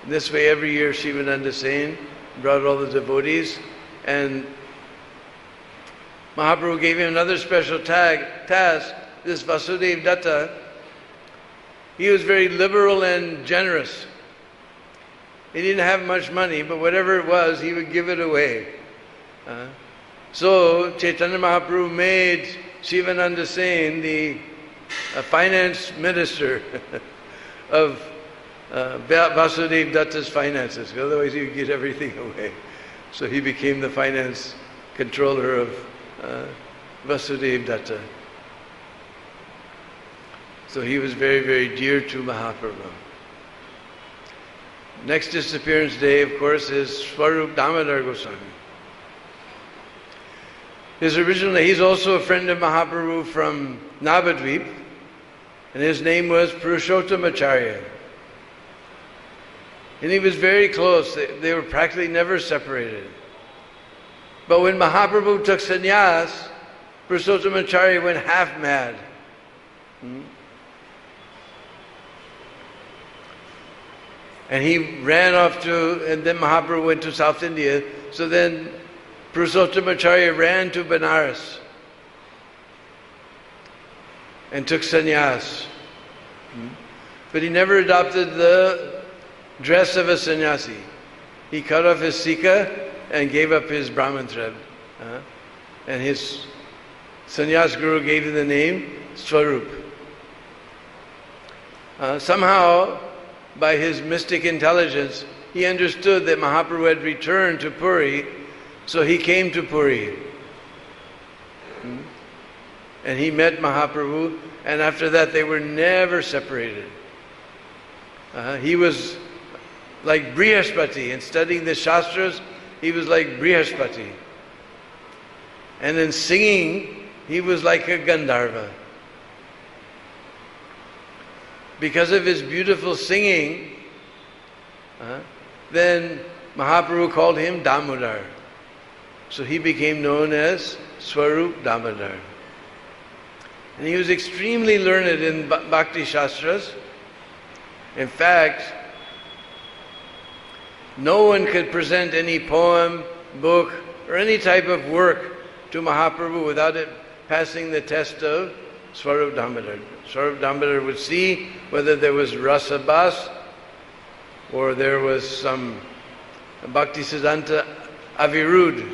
In this way, every year Shivananda Sen brought all the devotees, and Mahaprabhu gave him another special task. This Vasudev Datta, he was very liberal and generous. He didn't have much money, but whatever it was, he would give it away. So Chaitanya Mahaprabhu made Shivananda Sen the finance minister of Vasudev Datta's finances. Otherwise he would give everything away. So he became the finance controller of Vasudev Datta. So he was very, very dear to Mahaprabhu. Next disappearance day, of course, is Swarup Damodar Goswami. His original, he's also a friend of Mahaprabhu from Navadvip, and his name was Purushottamacharya. And he was very close. They were practically never separated. But when Mahaprabhu took sannyas, Purushottamacharya went half mad. And he ran off and then Mahaprabhu went to South India. So then Purushottamacharya ran to Benares and took sannyas. But he never adopted the dress of a sannyasi. He cut off his sika and gave up his brahmantrab. And his sannyas guru gave him the name Swarup. Somehow, by his mystic intelligence, he understood that Mahaprabhu had returned to Puri, so he came to Puri. And he met Mahaprabhu, and after that they were never separated. He was like Brihaspati. In studying the Shastras, he was like Brihaspati. And in singing, he was like a Gandharva. Because of his beautiful singing, then Mahaprabhu called him Damodar. So he became known as Swarup Damodar. And he was extremely learned in Bhakti Shastras. In fact, no one could present any poem, book, or any type of work to Mahaprabhu without it passing the test of Swarup Damodar. Swarup Damodar would see whether there was Rasa Bas or there was some Bhakti Siddhanta Avirud,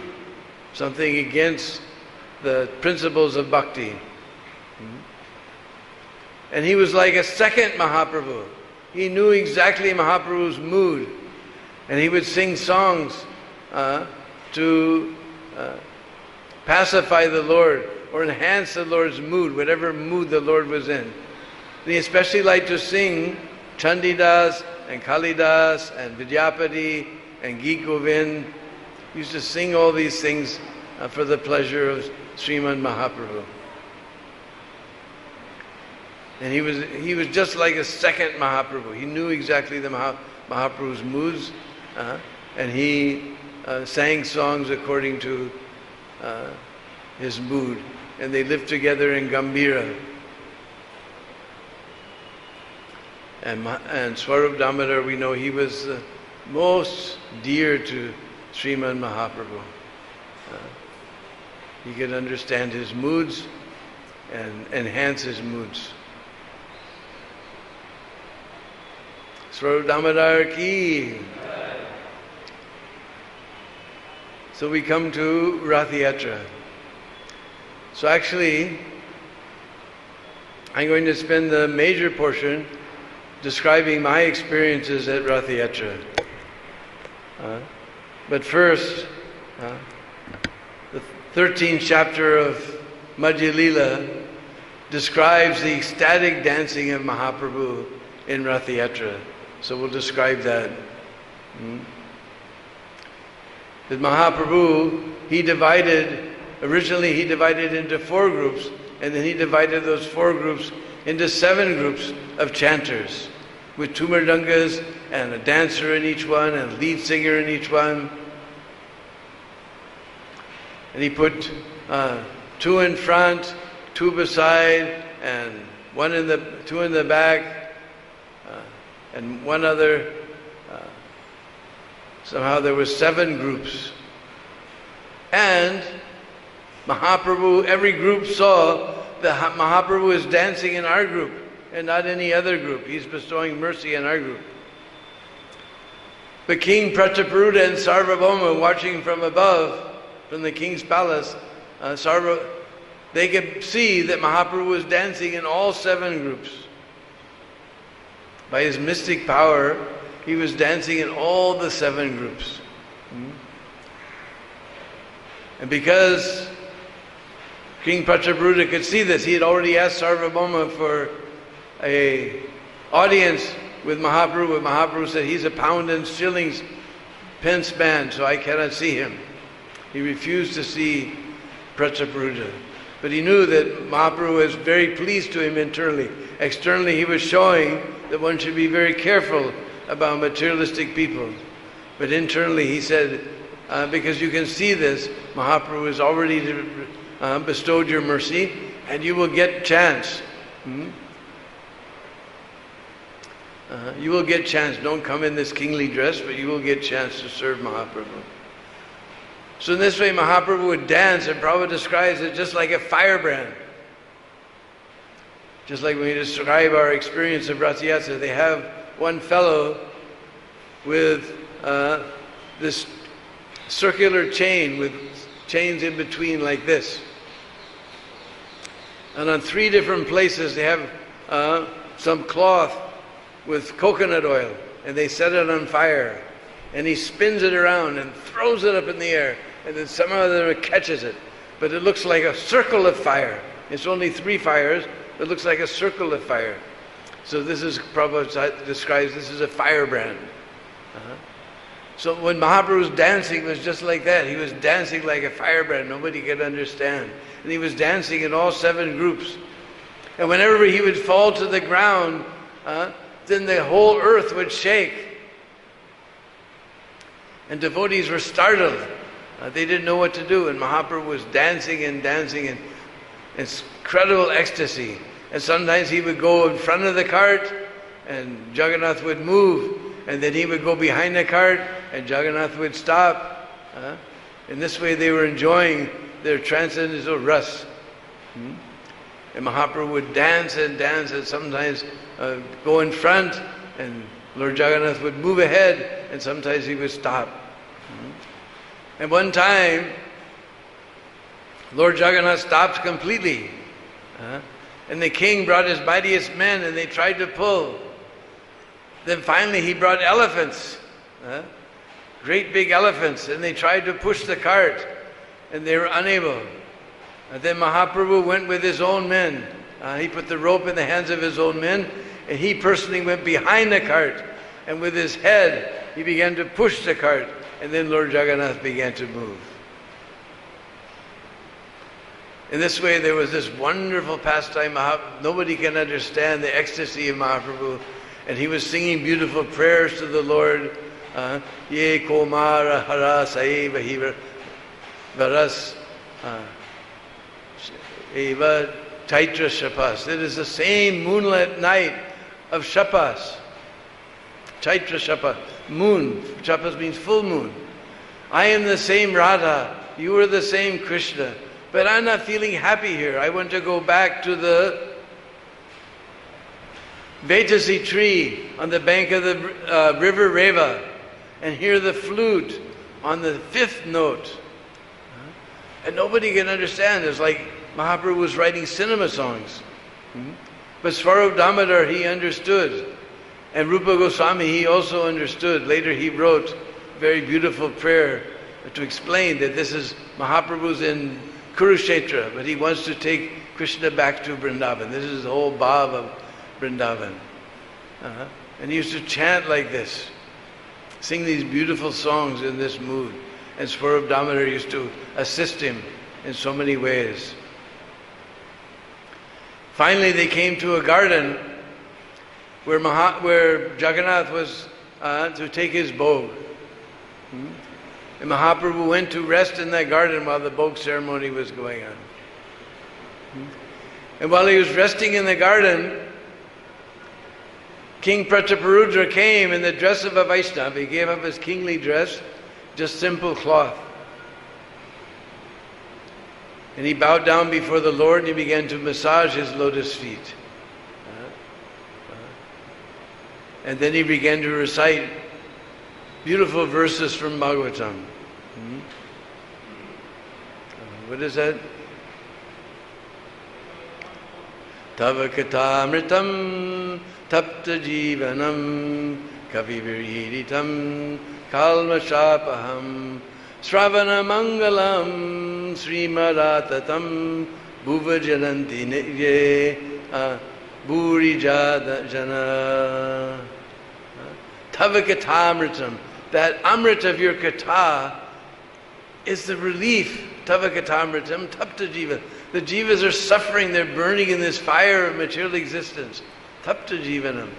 something against the principles of Bhakti. And he was like a second Mahaprabhu. He knew exactly Mahaprabhu's mood. And he would sing songs to pacify the Lord or enhance the Lord's mood, whatever mood the Lord was in. And he especially liked to sing Chandidas and Kalidas and Vidyapati and Geet Govind. He used to sing all these things for the pleasure of Srimad Mahaprabhu. And he was just like a second Mahaprabhu. He knew exactly the Mahaprabhu's moods, and he sang songs according to his mood. And they lived together in Gambhira. And Swarup Damodar, we know he was most dear to Srimad Mahaprabhu. He could understand his moods and enhance his moods. Swarup Damodar ki. So we come to Rath Yatra. So actually, I'm going to spend the major portion describing my experiences at Rath Yatra. But first, the 13th chapter of Madhya Lila describes the ecstatic dancing of Mahaprabhu in Rath Yatra. So we'll describe that. That Mahaprabhu, originally he divided into 4 groups, and then he divided those 4 groups into 7 groups of chanters, with 2 mridangas and a dancer in each one and a lead singer in each one. And he put 2 in front, 2 beside, and two in the back, and one other. Somehow there were 7 groups. And Mahaprabhu, every group saw that Mahaprabhu is dancing in our group and not any other group. He's bestowing mercy in our group. But King Prataparuta and Sarvabhauma, watching from above, from the king's palace, they could see that Mahaprabhu was dancing in all 7 groups. By his mystic power, he was dancing in all the 7 groups. And because King Prataparuta could see this, he had already asked Sarvabhauma for an audience with Mahaprabhu. Mahaprabhu said, he's a pound and shillings pence man, so I cannot see him. He refused to see Prataparuta. But he knew that Mahaprabhu was very pleased to him internally. Externally, he was showing that one should be very careful about materialistic people. But internally, he said, because you can see this, Mahaprabhu has already bestowed your mercy, and you will get chance. You will get chance. Don't come in this kingly dress, but you will get chance to serve Mahaprabhu. So in this way, Mahaprabhu would dance, and Prabhupada describes it just like a firebrand. Just like when we describe our experience of Rath Yatra, they have one fellow with this circular chain with chains in between like this. And on 3 different places they have some cloth with coconut oil, and they set it on fire. And he spins it around and throws it up in the air, and then somehow it catches it. But it looks like a circle of fire. It's only 3 fires, but it looks like a circle of fire. So this is, Prabhupada describes this as a firebrand. So when Mahaprabhu was dancing, it was just like that. He was dancing like a firebrand. Nobody could understand. And he was dancing in all 7 groups. And whenever he would fall to the ground, then the whole earth would shake. And devotees were startled. They didn't know what to do. And Mahaprabhu was dancing and dancing in incredible ecstasy. And sometimes he would go in front of the cart, and Jagannath would move. And then he would go behind the cart, and Jagannath would stop. In this way they were enjoying their transcendental rasa. And Mahaprabhu would dance and dance, and sometimes go in front, and Lord Jagannath would move ahead, and sometimes he would stop. And one time, Lord Jagannath stopped completely. And the king brought his mightiest men, and they tried to pull. Then finally he brought elephants, great big elephants, and they tried to push the cart, and they were unable. And then Mahaprabhu went with his own men. He put the rope in the hands of his own men, and he personally went behind the cart, and with his head he began to push the cart, and then Lord Jagannath began to move. In this way there was this wonderful pastime. Nobody can understand the ecstasy of Mahaprabhu. And he was singing beautiful prayers to the Lord. Ye komara hara saiva hiva varas eva taitra shapas. It is the same moonlit night of shapas. Chaitra shapas. Moon. Shapas means full moon. I am the same Radha. You are the same Krishna. But I'm not feeling happy here. I want to go back to the Vetasi tree on the bank of the river Reva and hear the flute on the 5th note. And nobody can understand. It's like Mahaprabhu was writing cinema songs. But Swarup Damodar, he understood. And Rupa Goswami, he also understood. Later he wrote a very beautiful prayer to explain that this is Mahaprabhu's in Kurukshetra, but he wants to take Krishna back to Vrindavan. This is the whole bhav of Vrindavan. And he used to chant like this, sing these beautiful songs in this mood. And Swarup Damodar used to assist him in so many ways. Finally they came to a garden where Jagannath was to take his bhog. And Mahaprabhu went to rest in that garden while the bhog ceremony was going on. And while he was resting in the garden, King Prataparudra came in the dress of a Vaishnava. He gave up his kingly dress, just simple cloth. And he bowed down before the Lord and he began to massage his lotus feet. And then he began to recite beautiful verses from Bhagavatam. What is that? Tava katamritam tapta jivanam kaviviritam kalmashapaham Sravana mangalam srimaratatam bhuvajananti nitye bhuri jana tava katamritam. That amrita of your katha is the relief. Tava katamritam tapta jiva. The jivas are suffering, they're burning in this fire of material existence. Tapta jivanam.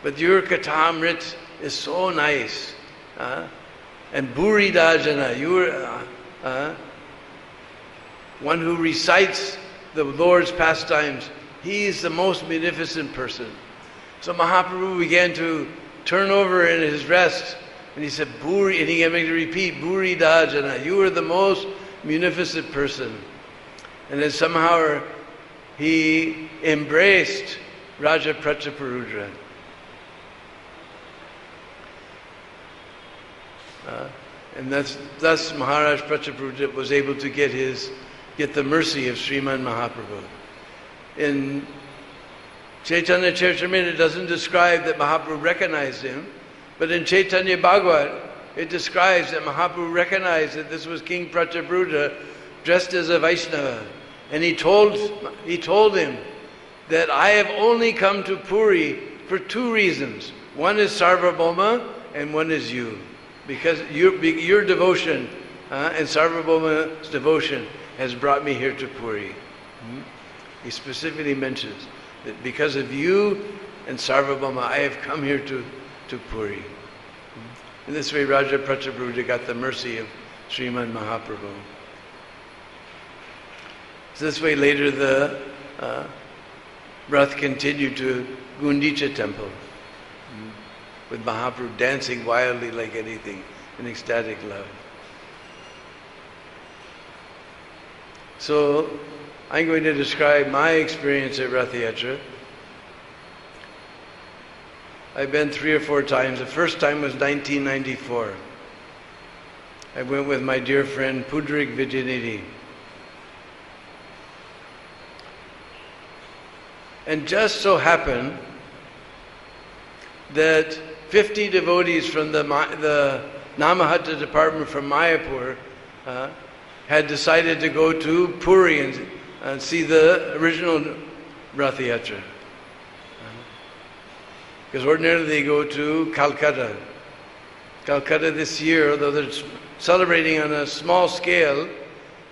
But your katamrit is so nice. And bhuri jana, you are one who recites the Lord's pastimes. He is the most munificent person. So Mahaprabhu began to turn over in his rest, and he said, Bhuri, and he began to repeat, Bhuri Dajana, you are the most munificent person. And then somehow he embraced Raja Prataparudra. And thus Maharaj Prataparudra was able to get the mercy of Srimad Mahaprabhu. In Chaitanya Charitamrita, it doesn't describe that Mahaprabhu recognized him, but in Chaitanya Bhagavat, it describes that Mahaprabhu recognized that this was King Prataparudra dressed as a Vaishnava. And he told him that I have only come to Puri for two reasons. One is Sarvabhauma and one is you. Because your devotion and Sarvabhauma's devotion has brought me here to Puri. He specifically mentions that because of you and Sarvabhauma, I have come here to Puri. In this way, Raja Prataparudra got the mercy of Srimad Mahaprabhu. So this way, later the Rath continued to Gundicha temple, with Mahaprabhu dancing wildly like anything in ecstatic love. So, I'm going to describe my experience at Rath Yatra. I've been 3 or 4 times. The first time was 1994. I went with my dear friend Pudrik Vijayanidhi. And just so happened that 50 devotees from the Namahatta department from Mayapur had decided to go to Puri and see the original Rath Yatra. Because ordinarily they go to Calcutta. Calcutta this year, although they're celebrating on a small scale,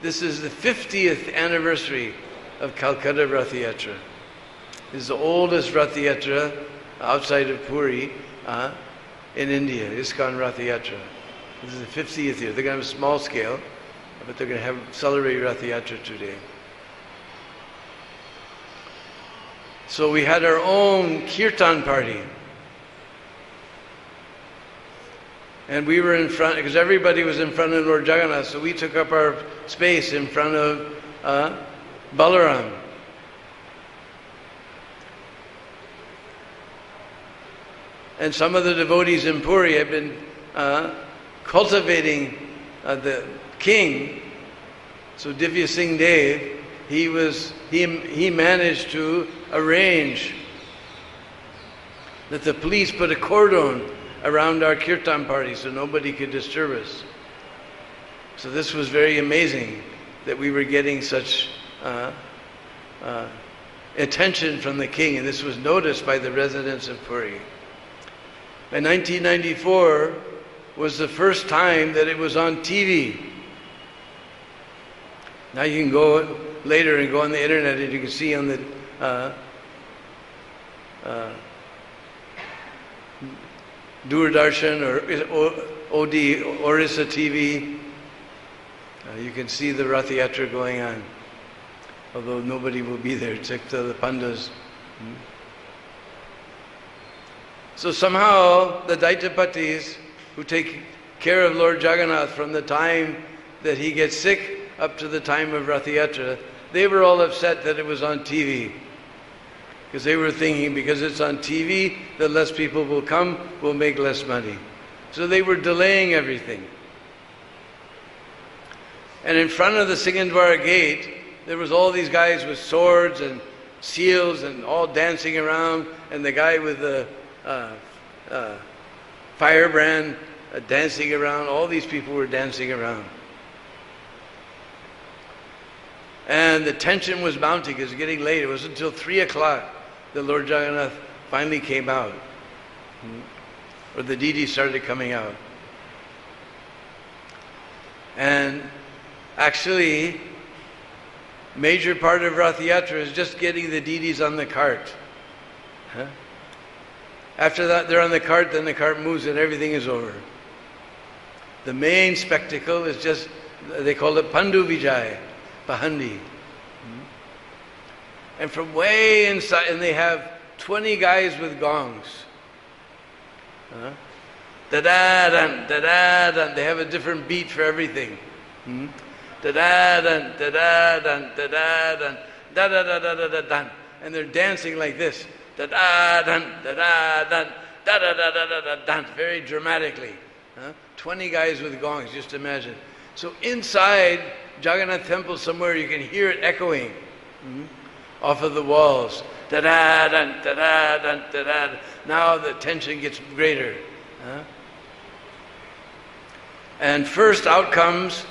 this is the 50th anniversary of Calcutta Rath Yatra. This is the oldest Rath Yatra outside of Puri in India, ISKCON Rath Yatra. This is the 50th year. They're going to have a small scale, but they're going to celebrate Rath Yatra today. So we had our own kirtan party. And we were in front, because everybody was in front of Lord Jagannath, so we took up our space in front of Balaram. And some of the devotees in Puri have been cultivating the king. So Divya Singh Dev, he managed to arrange that the police put a cordon around our kirtan party so nobody could disturb us. So this was very amazing that we were getting such attention from the king, and this was noticed by the residents of Puri. And 1994 was the first time that it was on TV. Now you can go later and go on the internet and you can see on the Darshan or OD, Orissa TV, You can see the Rath Yatra going on, although nobody will be there except the Pandas. So somehow the Daitapatis, who take care of Lord Jagannath from the time that he gets sick up to the time of Rath Yatra, they were all upset that it was on TV. Because they were thinking, because it's on TV, that less people will come, we'll make less money. So they were delaying everything. And in front of the Singhandwara gate, there was all these guys with swords and shields and all dancing around, and the guy with the firebrand dancing around. All these people were dancing around. And the tension was mounting. It was getting late. It was until 3 o'clock that Lord Jagannath finally came out. Or the deities started coming out. And actually, major part of Rath Yatra is just getting the deities on the cart. After that, they're on the cart, then the cart moves and everything is over. The main spectacle is just, they call it Pandu Vijay, Pahandi. And from way inside, and they have 20 guys with gongs. Da-da-dan, da-da-dan. They have a different beat for everything. Da-da-dan, da-da-dan, da-da-dan, da-da-da-da-da-da-dan. And they're dancing like this. Da-da-dan, da-da-dan, da-da-da-da-da-da-dan. Very dramatically. 20 guys with gongs, just imagine. So inside Jagannath temple somewhere, you can hear it echoing off of the walls. Da-da-dan, da-da-dan, da-da-dan. Now the tension gets greater. And first out comes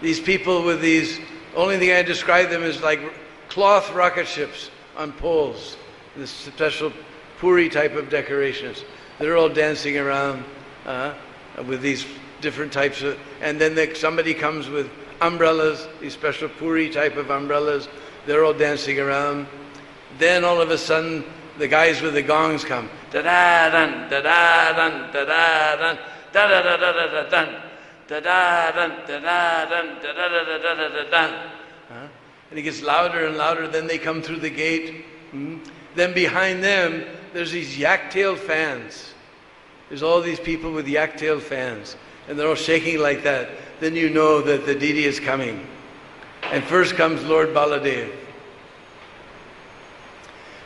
these people with these, only thing I describe them as like cloth rocket ships on poles. This special Puri type of decorations. They're all dancing around with these different types of, and then somebody comes with umbrellas, these special Puri type of umbrellas. They're all dancing around. Then all of a sudden, the guys with the gongs come. Da-da-dan, da-da-dan, da-da-dan, da-da-da-da-da-da-dan, da-da-dan, da-da-dan, da-da-da-da-da-da-dan. And it gets louder and louder. Then they come through the gate. Then behind them, there's these yak-tailed fans. There's all these people with yak-tailed fans. And they're all shaking like that. Then you know that the deity is coming. And first comes Lord Baladev.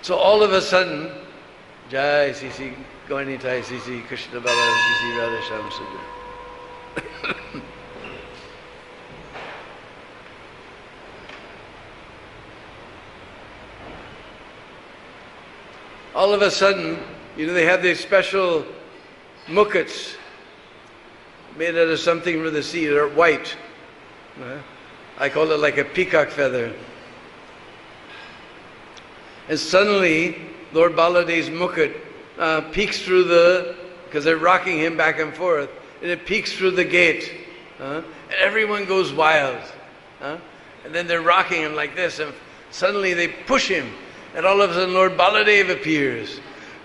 So all of a sudden, Jai Sisi Gaunitai Sisi Krishna Balaram Sisi Radha Shyam Sundar. All of a sudden, you know, they have these special mukuts made out of something from the sea. They're white. I call it like a peacock feather. And suddenly, Lord Baladev's mukut peeks through because they're rocking him back and forth, and it peeks through the gate. And everyone goes wild. And then they're rocking him like this, and suddenly they push him, and all of a sudden Lord Baladev appears.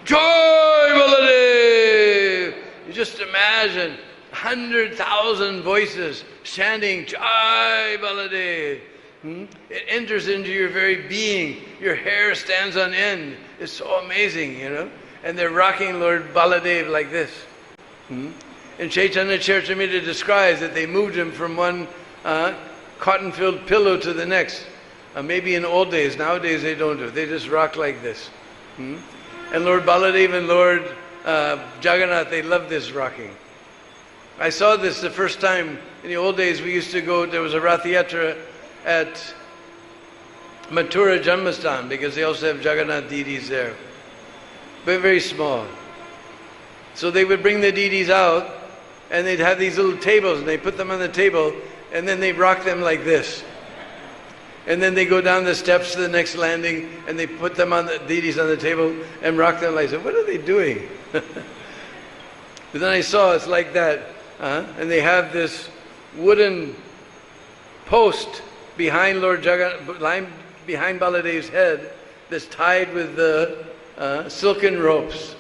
Joy Baladev! You just imagine 100,000 voices chanting Jai Baladev. It enters into your very being. Your hair stands on end. It's so amazing, you know. And they're rocking Lord Baladev like this. And Chaitanya Charitamrita describes that they moved him from one cotton-filled pillow to the next. Maybe in old days. Nowadays they don't do it. They just rock like this. And Lord Baladev and Lord Jagannath, they love this rocking. I saw this the first time. In the old days we used to go, there was a Rath Yatra at Mathura Janmastan, because they also have Jagannath deities there. But very small. So they would bring the deities out, and they'd have these little tables, and they put them on the table, and then they rock them like this. And then they go down the steps to the next landing, and they put them on the deities on the table and rock them like that. What are they doing? But then I saw it's like that. And they have this wooden post behind Lord Jagannath, behind Baladev's head, that's tied with the silken ropes.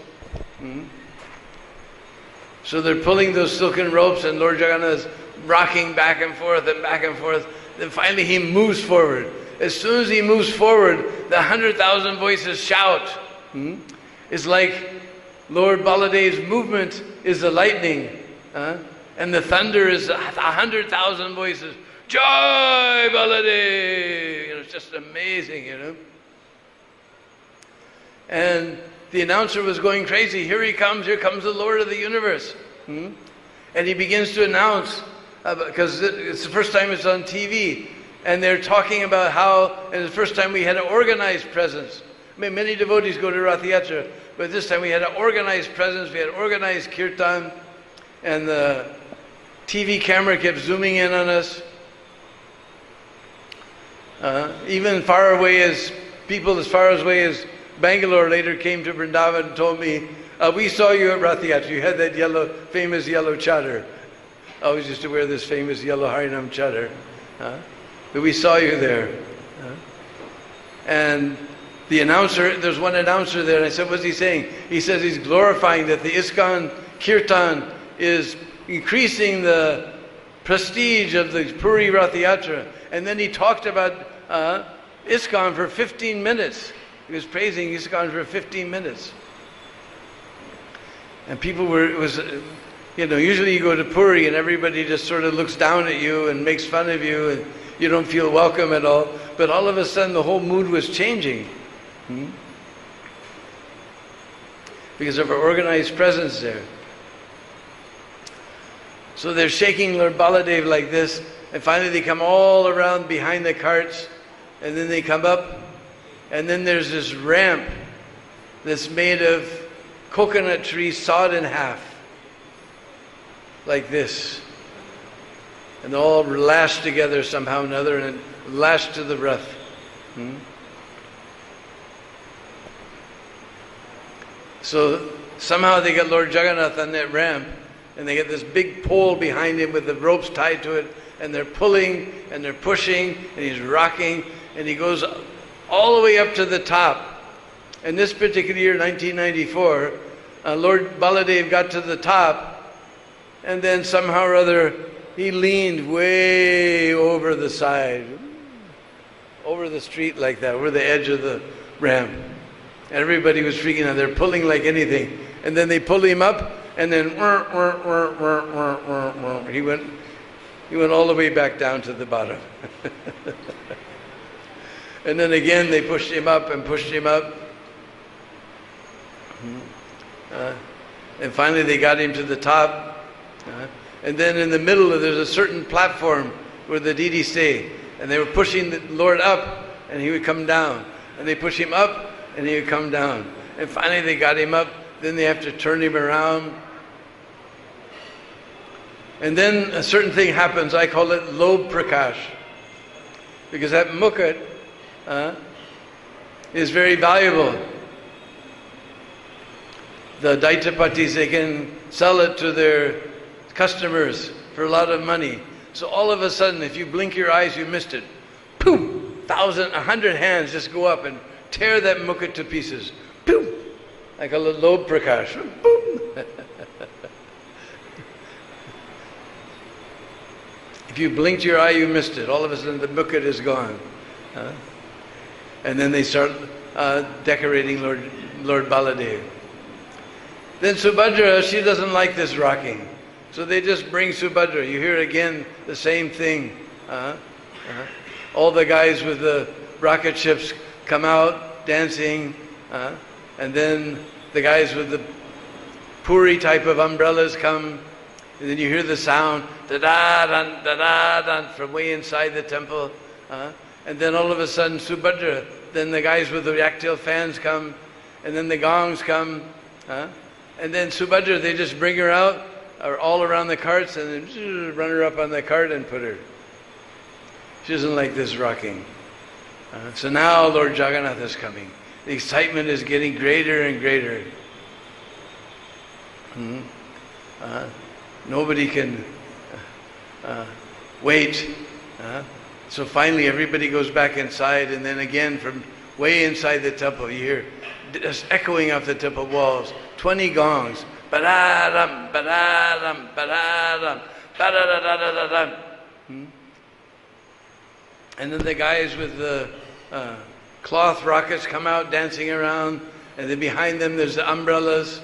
So they're pulling those silken ropes, and Lord Jagannath is rocking back and forth and back and forth. Then finally he moves forward. As soon as he moves forward, the 100,000 voices shout. It's like Lord Baladev's movement is the lightning, and the thunder is 100,000 voices. Jai Baladev! It's just amazing, And the announcer was going crazy. Here comes the Lord of the universe. And he begins to announce, because it's the first time it's on TV, and they're talking about how, and the first time we had an organized presence. I mean, many devotees go to Rath Yatra, but this time we had an organized presence, we had organized kirtan, and the TV camera kept zooming in on us. Even far away as people as far away as Bangalore later came to Vrindavan and told me, we saw you at Rath Yatra. You had that famous yellow chadar. I always used to wear this famous yellow Harinam chadar. But we saw you there. And the announcer, there's one announcer there, and I said, what's he saying? He says he's glorifying that the ISKCON Kirtan is increasing the prestige of the Puri Rath Yatra. And then he talked about ISKCON for 15 minutes. He was praising ISKCON for 15 minutes. And people usually you go to Puri and everybody just sort of looks down at you and makes fun of you and you don't feel welcome at all. But all of a sudden the whole mood was changing. Because of our organized presence there. So they're shaking Lord Baladev like this, and finally they come all around behind the carts, and then they come up, and then there's this ramp that's made of coconut trees sawed in half, like this. And they're all lashed together somehow or another, and lashed to the Rath. So somehow they get Lord Jagannath on that ramp, and they get this big pole behind him with the ropes tied to it, and they're pulling and they're pushing, and he's rocking, and he goes all the way up to the top. And this particular year, 1994, Lord Baladev got to the top, and then somehow or other he leaned way over the side, over the street like that, over the edge of the ramp. Everybody was freaking out. They're pulling like anything. And then they pulled him up, and then he went all the way back down to the bottom. And then again they pushed him up and pushed him up. And finally they got him to the top. And then in the middle there's a certain platform where the Didi stay. And they were pushing the Lord up, and he would come down. And they push him up, and he would come down. And finally they got him up. Then they have to turn him around. And then a certain thing happens. I call it Lob Prakash. Because that mukut is very valuable. The Daitapatis, they can sell it to their customers for a lot of money. So all of a sudden, if you blink your eyes, you missed it. Boom! 100 hands just go up and tear that mukut to pieces. Boom! I call it Lob Prakash. Boom! If you blinked your eye, you missed it. All of a sudden, the mukut is gone. And then they start decorating Lord Baladev. Then Subhadra, she doesn't like this rocking. So they just bring Subhadra. You hear again the same thing. All the guys with the rocket ships come out dancing. And then the guys with the Puri type of umbrellas come. And then you hear the sound, da-da-dan, da-da-dan, from way inside the temple. And then all of a sudden, Subhadra, then the guys with the reactile fans come, and then the gongs come. And then Subhadra, they just bring her out, or all around the carts, and then run her up on the cart and put her. She doesn't like this rocking. So now Lord Jagannath is coming. The excitement is getting greater and greater. Nobody can wait. So finally everybody goes back inside, and then again from way inside the temple you hear just echoing off the temple walls 20 gongs. Ba-da-dum, ba-da-dum, ba-da-dum. Da-da-da-da-da-da-da. And then the guys with the cloth rockets come out dancing around, and then behind them there's the umbrellas,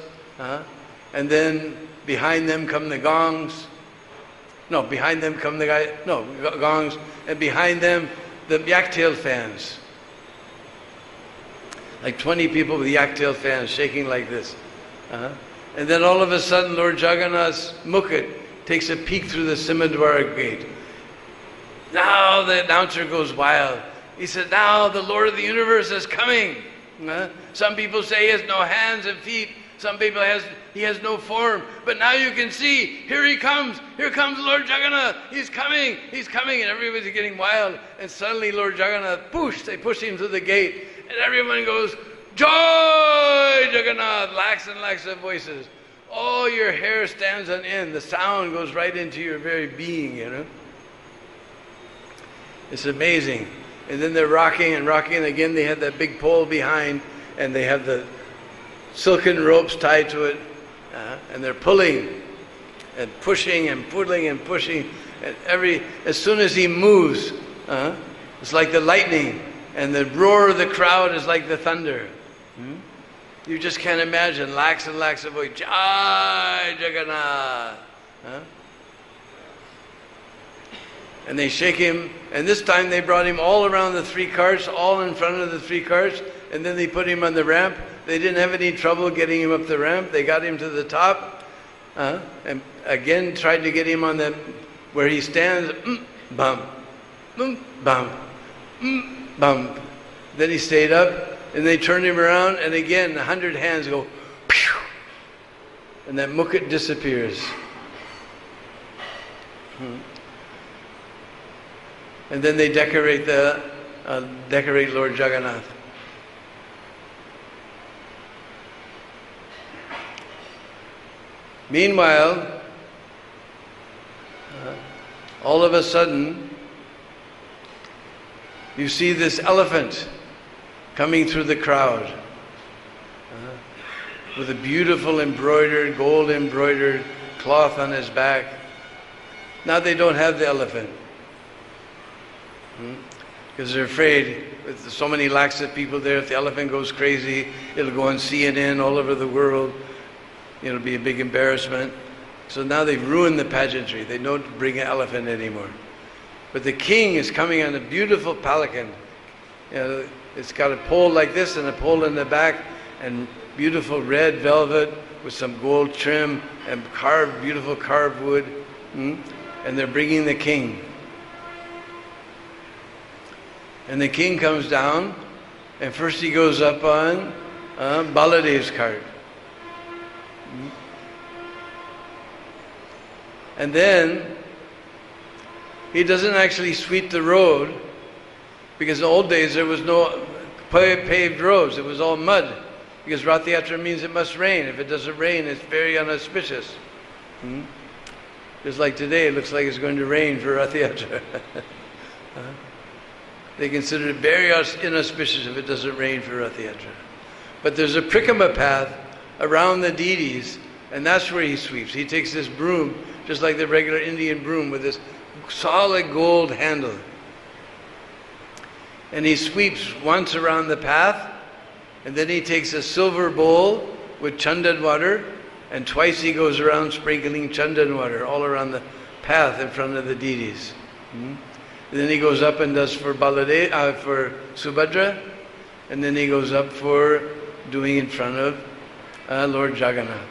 and then behind them come the gongs. No, behind them come the gongs, and behind them the yak-tail fans. Like 20 people with yak-tail fans shaking like this. And then all of a sudden Lord Jagannath's mukut takes a peek through the Simhadwara gate. Now the announcer goes wild. He said, now the Lord of the universe is coming. Some people say he has no hands and feet. Some people he has no form. But now you can see, here he comes. Here comes Lord Jagannath. He's coming. He's coming. And everybody's getting wild. And suddenly Lord Jagannath, they push him through the gate. And everyone goes, Joy Jagannath, lakhs and lakhs of voices. Oh, your hair stands on end. The sound goes right into your very being, you know. It's amazing. And then they're rocking and rocking, and again they have that big pole behind, and they have the silken ropes tied to it, and they're pulling and pushing and pulling and pushing, and as soon as he moves, it's like the lightning, and the roar of the crowd is like the thunder. You just can't imagine, lakhs and lakhs of voices. Jai Jagannath. And they shake him, and this time they brought him all around the three carts, all in front of the three carts, and then they put him on the ramp. They didn't have any trouble getting him up the ramp. They got him to the top, and again tried to get him on where he stands, bump, bump, bump. Then he stayed up, and they turned him around, and again 100 hands go, pew, and that mukut disappears. And then they decorate Lord Jagannath. Meanwhile, all of a sudden, you see this elephant coming through the crowd with a beautiful gold embroidered cloth on his back. Now they don't have the elephant. Because they're afraid, with so many lakhs of people there, if the elephant goes crazy, it'll go on CNN all over the world. It'll be a big embarrassment. So now they've ruined the pageantry. They don't bring an elephant anymore. But the king is coming on a beautiful palanquin. It's got a pole like this and a pole in the back, and beautiful red velvet with some gold trim and beautiful carved wood. And they're bringing the king. And the king comes down, and first he goes up on Baladev's cart. And then he doesn't actually sweep the road, because in the old days there was no paved roads, it was all mud, because Rath Yatra means it must rain. If it doesn't rain, it's very inauspicious. Just like today, it looks like it's going to rain for Rath Yatra. They consider it very inauspicious if it doesn't rain for Rath Yatra. But there's a prikama path around the deities, and that's where he sweeps. He takes this broom, just like the regular Indian broom, with this solid gold handle. And he sweeps once around the path, and then he takes a silver bowl with chandan water, and twice he goes around sprinkling chandan water all around the path in front of the deities. And then he goes up and does for for Subhadra, and then he goes up for doing in front of Lord Jagannath.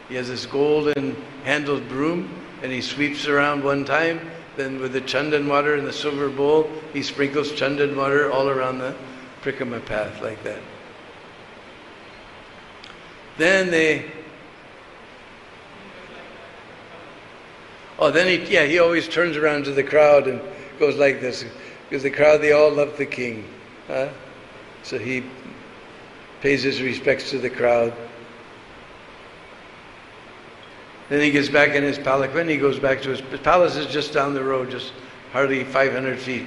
He has this golden handled broom, and he sweeps around one time, then with the chandan water in the silver bowl, he sprinkles chandan water all around the prikama path like that. Then he always turns around to the crowd and goes like this, because the crowd, they all love the king. So he pays his respects to the crowd. Then he gets back in his palanquin, he goes back to his palace is just down the road, just hardly 500 feet.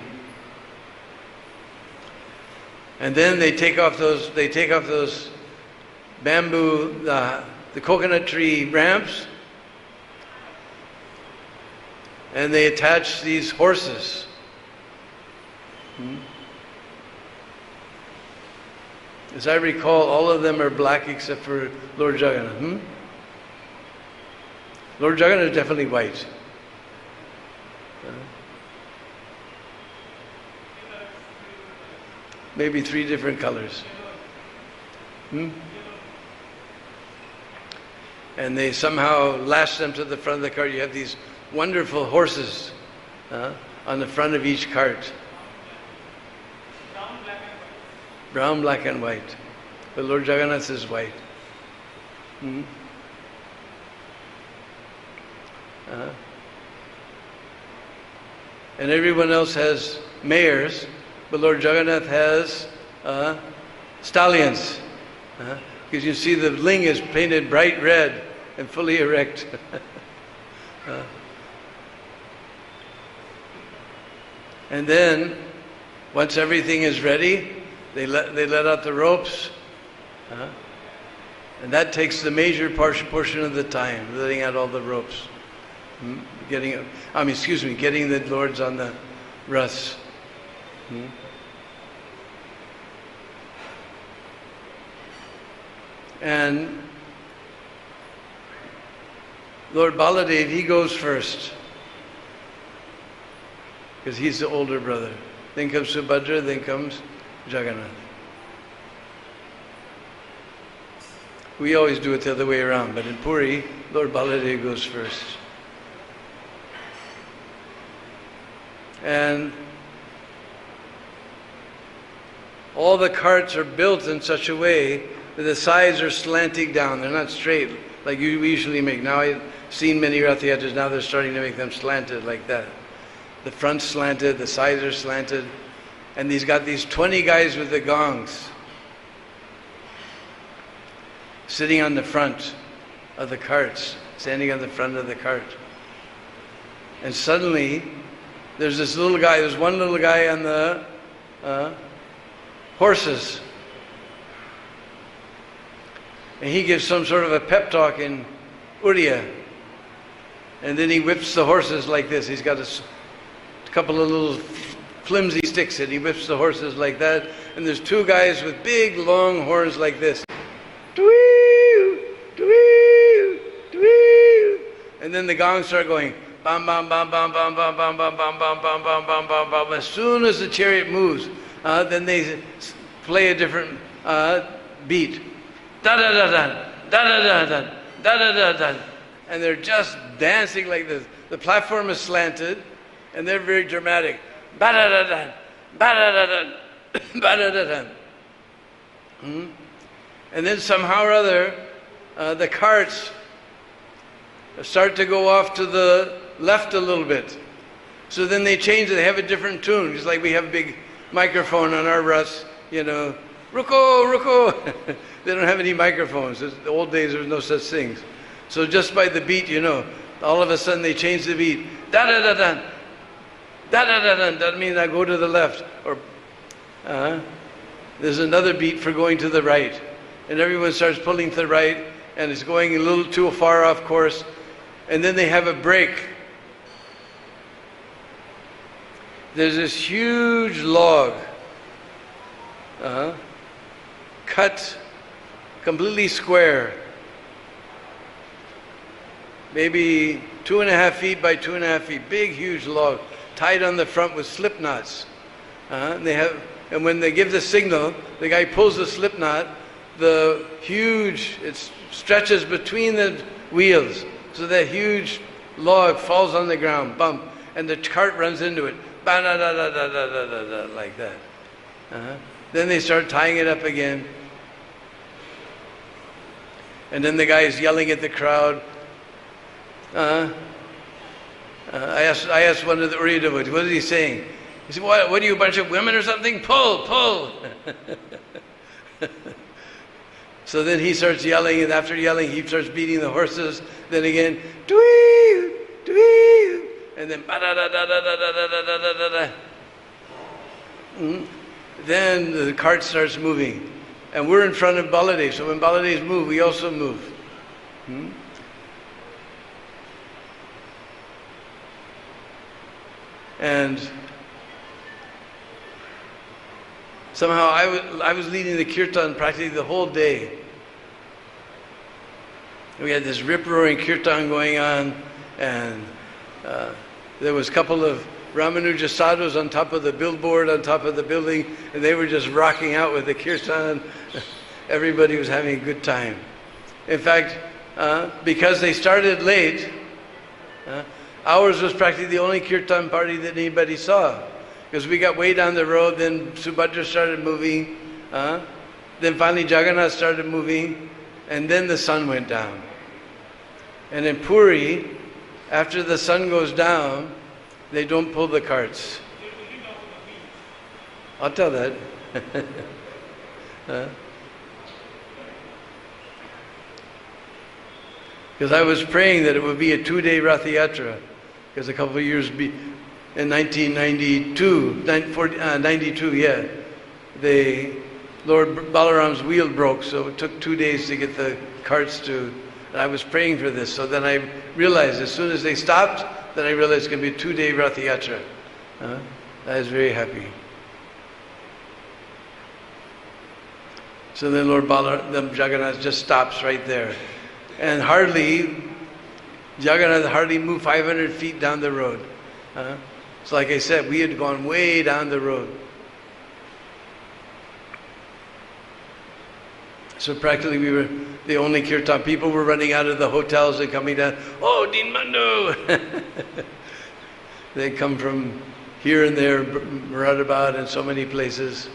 And then they take off those bamboo, the coconut tree ramps, and they attach these horses. As I recall, all of them are black except for Lord Jagannath. Lord Jagannath is definitely white. Maybe 3 different colors. And they somehow lash them to the front of the cart. You have these wonderful horses on the front of each cart. Brown, black and white. But Lord Jagannath is white. And everyone else has mares, but Lord Jagannath has stallions. Because you see the ling is painted bright red and fully erect. And then, once everything is ready, they let out the ropes. And that takes the major portion of the time, letting out all the ropes. Getting the lords on the raths. And Lord Baladev, he goes first, because he's the older brother. Then comes Subhadra, then comes Jagannath. We always do it the other way around, but in Puri, Lord Baladev goes first. And all the carts are built in such a way that the sides are slanting down. They're not straight like we usually make. Now I've seen many Rath Yatras, now they're starting to make them slanted like that. The front's slanted, the sides are slanted. And he's got these 20 guys with the gongs sitting on the front of the carts, standing on the front of the cart. And suddenly, there's one little guy on the horses. And he gives some sort of a pep talk in Uriya. And then he whips the horses like this. He's got a couple of little flimsy sticks and he whips the horses like that. And there's 2 guys with big long horns like this. And then the gongs start going. Bam, bam, bam, bam, bam, bam, bam, bam, bam, bam, bam, bam, bam, bam, bam. As soon as the chariot moves, then they play a different beat. Da da da da, da da da da, da da da da. And they're just dancing like this. The platform is slanted, and they're very dramatic. Ba da da da, ba da da da, ba da da da. And then somehow or other, the carts start to go off to the left a little bit. So then they change it, they have a different tune. Just like we have a big microphone on our raths, Ruko, Ruko. They don't have any microphones. In the old days there was no such things. So just by the beat, all of a sudden they change the beat. Da da da da, da da da da. That means I go to the left. Or there's another beat for going to the right. And everyone starts pulling to the right, and it's going a little too far off course. And then they have a break. There's this huge log, cut completely square, maybe 2.5 feet by 2.5 feet, big huge log, tied on the front with slip knots. And when they give the signal, the guy pulls the slip knot, it stretches between the wheels, so that huge log falls on the ground, bump, and the cart runs into it, ba-da-da-da-da-da-da-da, like that. Then they start tying it up again. And then the guy is yelling at the crowd. I asked one of the Uriya devotees, what is he saying? He said, what are you, a bunch of women or something? Pull, pull. So then he starts yelling, and after yelling, he starts beating the horses. Then again, dwee, dwee, and then ba-da-da-da-da-da-da-da-da-da-da. Then the cart starts moving. And we're in front of Baladev, so when Baladevs move, we also move. And somehow I was leading the kirtan practically the whole day. We had this rip-roaring kirtan going on, and there was a couple of Ramanuja sadhus on top of the billboard, on top of the building, and they were just rocking out with the kirtan. Everybody was having a good time. In fact, because they started late, ours was practically the only kirtan party that anybody saw. Because we got way down the road, then Subhadra started moving, then finally Jagannath started moving, and then the sun went down. And in Puri, after the sun goes down, they don't pull the carts. I'll tell that. Because I was praying that it would be a 2-day Rath Yatra. Because a couple of years in 1992, 92, yeah, Lord Balaram's wheel broke, so it took 2 days to get the carts to. And I was praying for this, so then I realized as soon as they stopped, then I realized it's going to be a 2-day Rath Yatra. I was very happy. So then Lord Jagannath just stops right there. And Jagannath hardly moved 500 feet down the road. So like I said, we had gone way down the road. So practically we were the only kirtan. People were running out of the hotels and coming down, oh, Din Mandu! They come from here and there, Muradabad and so many places.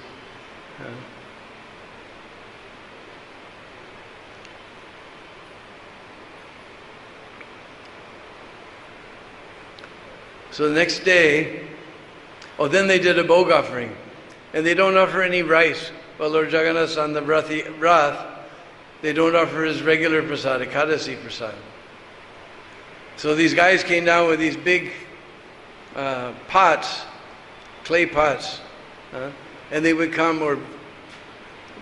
So the next day, then they did a bhog offering. And they don't offer any rice. Well, Lord Jagannath's on the Rath, they don't offer his regular prasad, Ekadasi prasad. So these guys came down with these big pots, clay pots, and they would come, or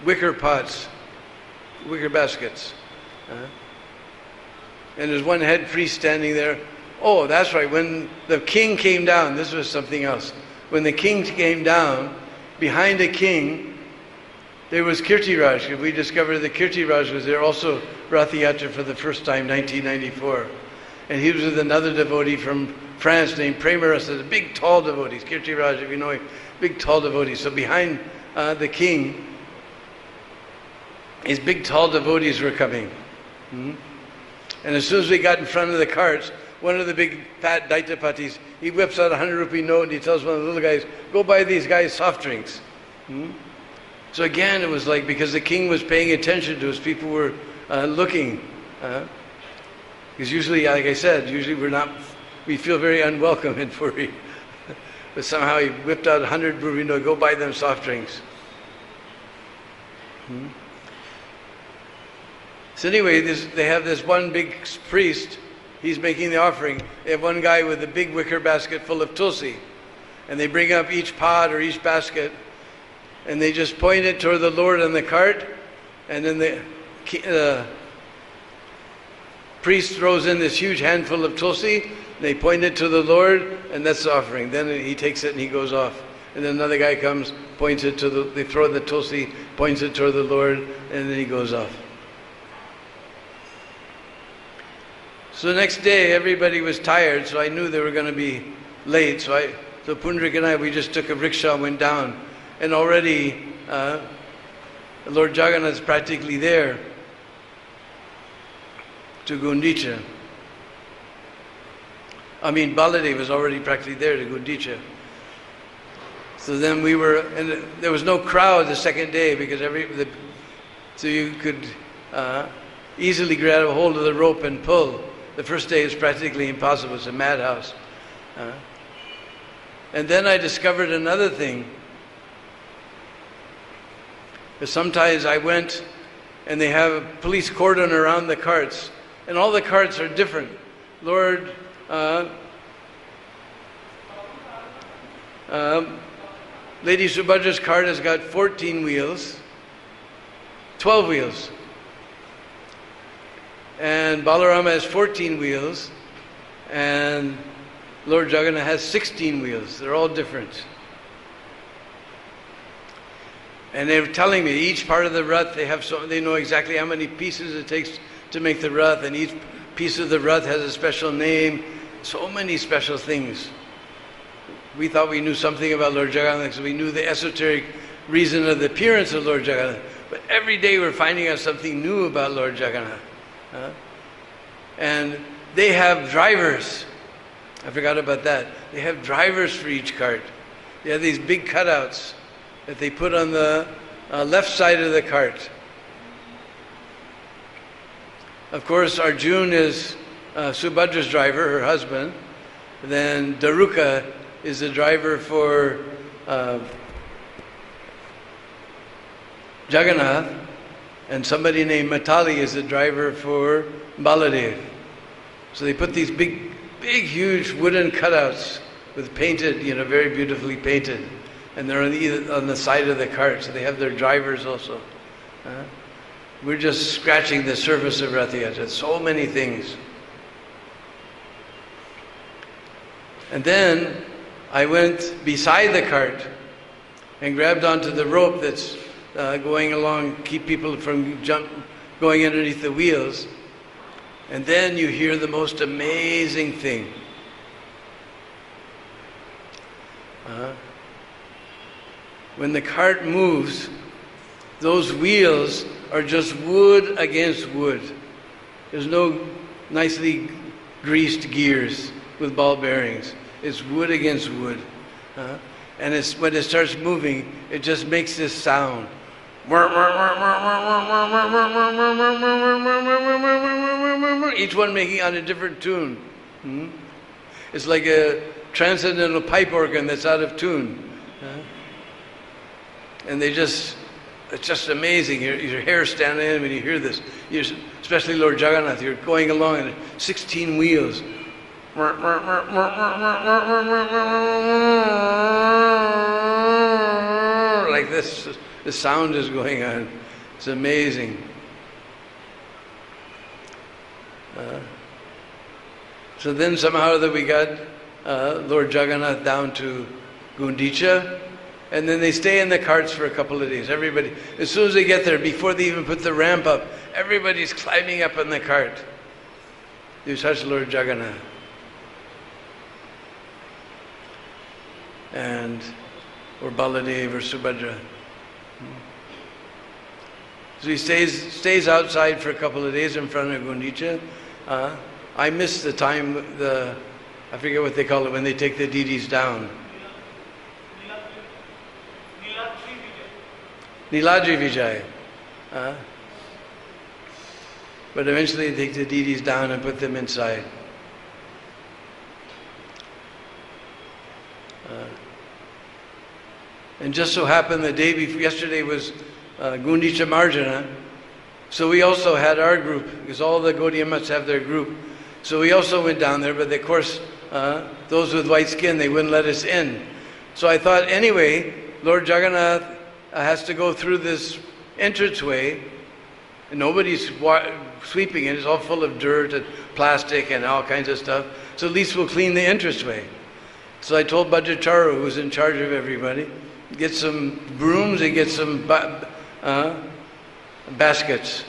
wicker pots, wicker baskets. And there's one head priest standing there. Oh, that's right, when the king came down, this was something else. When the king came down, behind the king, there was Kirtiraj. We discovered that Kirtiraj was there also, Rath Yatra for the first time, 1994. And he was with another devotee from France named Premarasa, a big tall devotee. Kirtiraj, if you know him, big tall devotee. So behind the king, his big tall devotees were coming. And as soon as we got in front of the carts, one of the big fat Daitapatis, he whips out a 100-rupee note and he tells one of the little guys, go buy these guys soft drinks. So again, it was like, because the king was paying attention to us, people were looking. Because usually, like I said, we feel very unwelcome in Puri. But somehow he whipped out a 100-rupee note, go buy them soft drinks. So anyway, they have this one big priest. He's making the offering. They have one guy with a big wicker basket full of tulsi. And they bring up each pot or each basket, and they just point it toward the Lord on the cart, and then the priest throws in this huge handful of tulsi, they point it to the Lord, and that's the offering. Then he takes it and he goes off. And then another guy comes, points it they throw the tulsi, points it toward the Lord, and then he goes off. So the next day, everybody was tired, so I knew they were going to be late. So Pundrik and I, we just took a rickshaw and went down. And already, Lord Jagannath is practically there to Gundicha. Baladev was already practically there to Gundicha. So then and there was no crowd the second day because so you could easily grab a hold of the rope and pull. The first day is practically impossible. It's a madhouse. And then I discovered another thing. Sometimes I went and they have a police cordon around the carts. And all the carts are different. Lord Lady Subhadra's cart has got 14 wheels, 12 wheels. And Balarama has 14 wheels, and Lord Jagannath has 16 wheels. They're all different. And they were telling me each part of the Rath, they know exactly how many pieces it takes to make the Rath, and each piece of the Rath has a special name. So many special things. We thought we knew something about Lord Jagannath because we knew the esoteric reason of the appearance of Lord Jagannath. But every day we're finding out something new about Lord Jagannath. And they have drivers. I forgot about that. They have drivers for each cart. They have these big cutouts that they put on the left side of the cart. Of course, Arjun is Subhadra's driver, her husband. Then Daruka is the driver for Jagannath. And somebody named Matali is the driver for Baladev. So they put these big, huge wooden cutouts with painted, very beautifully painted. And they're on the side of the cart, so they have their drivers also. We're just scratching the surface of Rath Yatra. So many things. And then I went beside the cart and grabbed onto the rope that's going along, keep people from going underneath the wheels. And then you hear the most amazing thing. When the cart moves, those wheels are just wood against wood. There's no nicely greased gears with ball bearings. It's wood against wood. And when it starts moving, it just makes this sound. Each one making on a different tune. It's like a transcendental pipe organ that's out of tune. And it's just amazing. Your hair standing in when you hear this. Especially Lord Jagannath, you're going along and 16 wheels. Like this, the sound is going on. It's amazing. So then somehow that we got Lord Jagannath down to Gundicha, and then they stay in the carts for a couple of days. Everybody, as soon as they get there, before they even put the ramp up, everybody's climbing up on the cart. You touch Lord Jagannath. Or Baladev or Subhadra. So he stays outside for a couple of days in front of Gundicha. I missed the time, I forget what they call it when they take the deities down. Niladri Vijay. But eventually they take the deities down and put them inside. And just so happened the day before, yesterday was Gundicha Marjana. So we also had our group, because all the Gaudiya Mats have their group. So we also went down there, but of course, those with white skin, they wouldn't let us in. So I thought, anyway, Lord Jagannath has to go through this entranceway, and nobody's sweeping it. It's all full of dirt and plastic and all kinds of stuff. So at least we'll clean the entranceway. So I told Bhadracharu, who was in charge of everybody, get some brooms and get some baskets.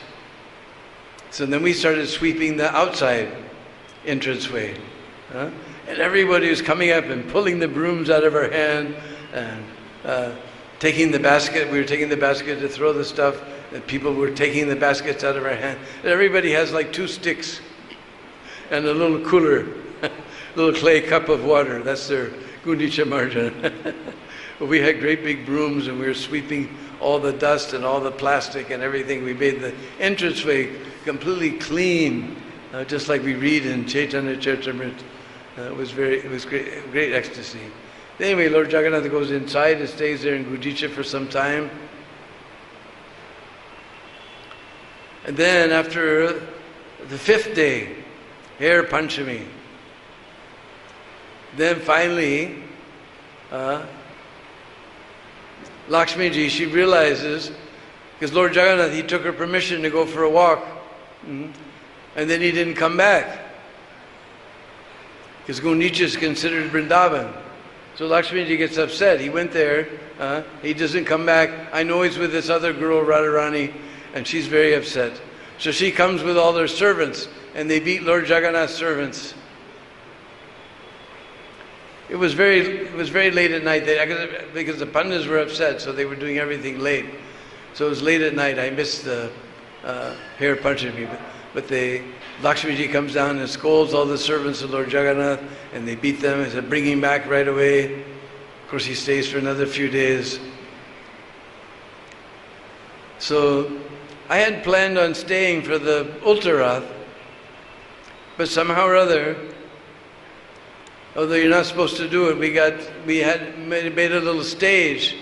So then we started sweeping the outside entranceway. And everybody was coming up and pulling the brooms out of our hand and taking the basket. We were taking the basket to throw the stuff, and people were taking the baskets out of our hand. And everybody has like 2 sticks and a little cooler, little clay cup of water. That's their Gundicha Marjana. But we had great big brooms and we were sweeping all the dust and all the plastic and everything. We made the entranceway completely clean, just like we read in Chaitanya Charitamrita. It was great ecstasy. Anyway, Lord Jagannath goes inside and stays there in Gundicha for some time. And then after the 5th day, Hare Panchami, then finally, Lakshmi ji, she realizes, because Lord Jagannath, he took her permission to go for a walk, and then he didn't come back. because Gundicha is considered Vrindavan. So Lakshmiji gets upset. He went there, he doesn't come back. I know he's with this other girl, Radharani, and she's very upset. So she comes with all their servants, and they beat Lord Jagannath's servants. It was very late at night, because the Pandits were upset, so they were doing everything late. So it was late at night. I missed the hair Panchami, but Lakshmiji comes down and scolds all the servants of Lord Jagannath, and they beat them and said, bring him back right away. Of course, he stays for another few days. So I had planned on staying for the Ultarath, but somehow or other, although you're not supposed to do it, we had made a little stage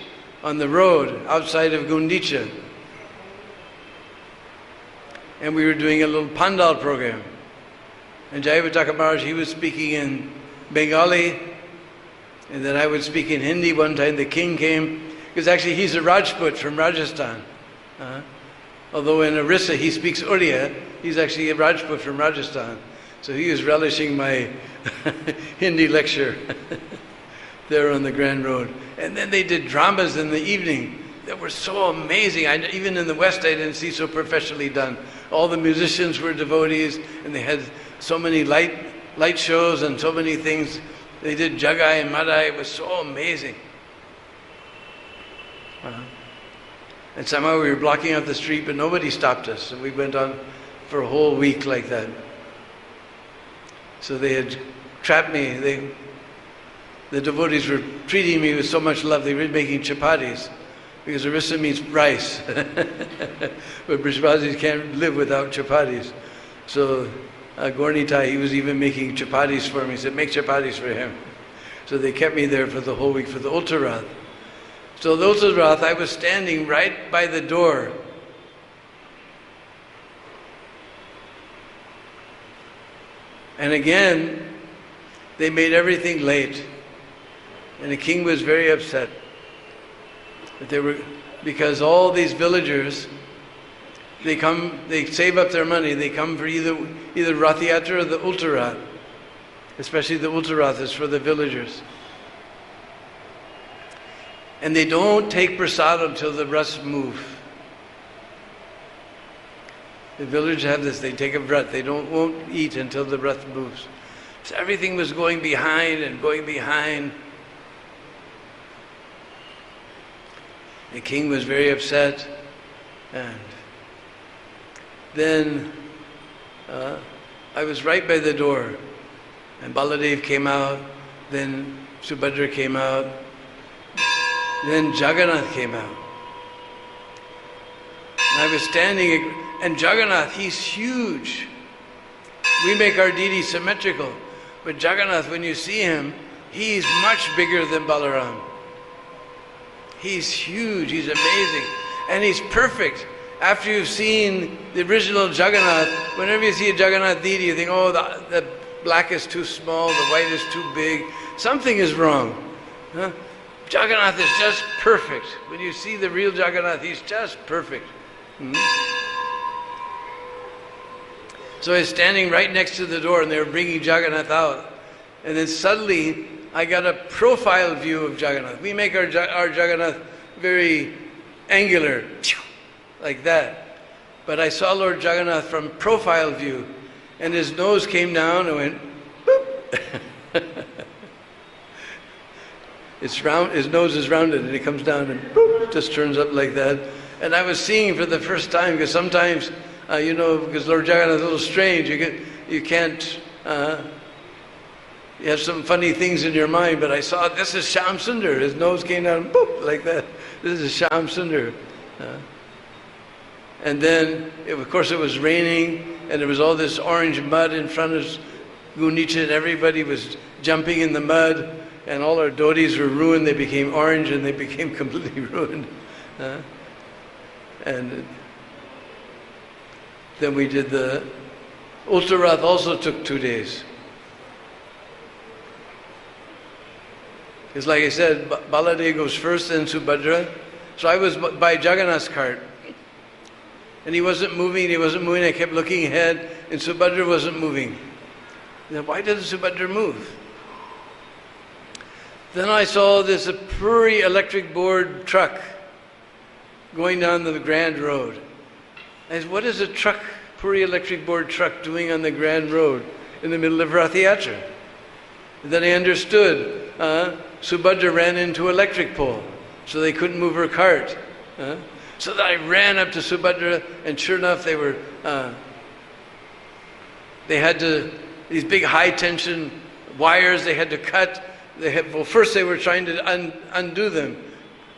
on the road outside of Gundicha. And we were doing a little Pandal program. And Jayavataka Maharaj, he was speaking in Bengali, and then I would speak in Hindi. One time the king came, because actually he's a Rajput from Rajasthan. Although in Orissa he speaks Oriya, he's actually a Rajput from Rajasthan. So he was relishing my Hindi lecture there on the Grand Road. And then they did dramas in the evening that were so amazing. Even in the West I didn't see so professionally done. All the musicians were devotees, and they had so many light shows and so many things. They did Jagai and Madai. It was so amazing. And somehow we were blocking out the street, but nobody stopped us. And we went on for a whole week like that. So they had trapped me. The devotees were treating me with so much love. They were making chapatis, because Orissa means rice. But Brishvasis can't live without chapatis. So Gornitai, he was even making chapatis for me. He said, make chapatis for him. So they kept me there for the whole week for the Ultarath. So the Ultarath, I was standing right by the door. And again, they made everything late. And the king was very upset. Because all these villagers, they save up their money, they come for either Rath Yatra or the Ultarath. Especially the Ultarath is for the villagers. And they don't take prasad until the Raths move. The villagers have this, they take a Vrat, they won't eat until the Rath moves. So everything was going behind and going behind. The king was very upset, and then I was right by the door, and Baladev came out, then Subhadra came out, then Jagannath came out. And I was standing, and Jagannath, he's huge. We make our deity symmetrical, but Jagannath, when you see him, he's much bigger than Balaram. He's huge, he's amazing, and he's perfect. After you've seen the original Jagannath, whenever you see a Jagannath deity, you think, oh, the black is too small, the white is too big. Something is wrong. Huh? Jagannath is just perfect. When you see the real Jagannath, he's just perfect. So I was standing right next to the door, and they were bringing Jagannath out. And then suddenly, I got a profile view of Jagannath. We make our Jagannath very angular, like that. But I saw Lord Jagannath from profile view, and his nose came down and went, boop. It's round, his nose is rounded, and it comes down and boop, just turns up like that. And I was seeing him for the first time, because sometimes, because Lord Jagannath is a little strange, you can't. You have some funny things in your mind, but I saw this is Shyam Sundar. His nose came down, boop, like that. This is Shyam Sundar. And then, of course, it was raining, and there was all this orange mud in front of Gundicha, and everybody was jumping in the mud, and all our devotees were ruined. They became orange, and they became completely ruined. And then we did the Ultarath. Also took 2 days. It's like I said, Baladev goes first, then Subhadra. So I was by Jagannath's cart. And he wasn't moving. I kept looking ahead, and Subhadra wasn't moving. Then why doesn't Subhadra move? Then I saw this Puri electric board truck going down the Grand Road. I said, what is a Puri electric board truck doing on the Grand Road in the middle of Rath Yatra? Then I understood, Subhadra ran into an electric pole, so they couldn't move her cart. So then I ran up to Subhadra, and sure enough, they had these big high tension wires they had to cut. First they were trying to undo them,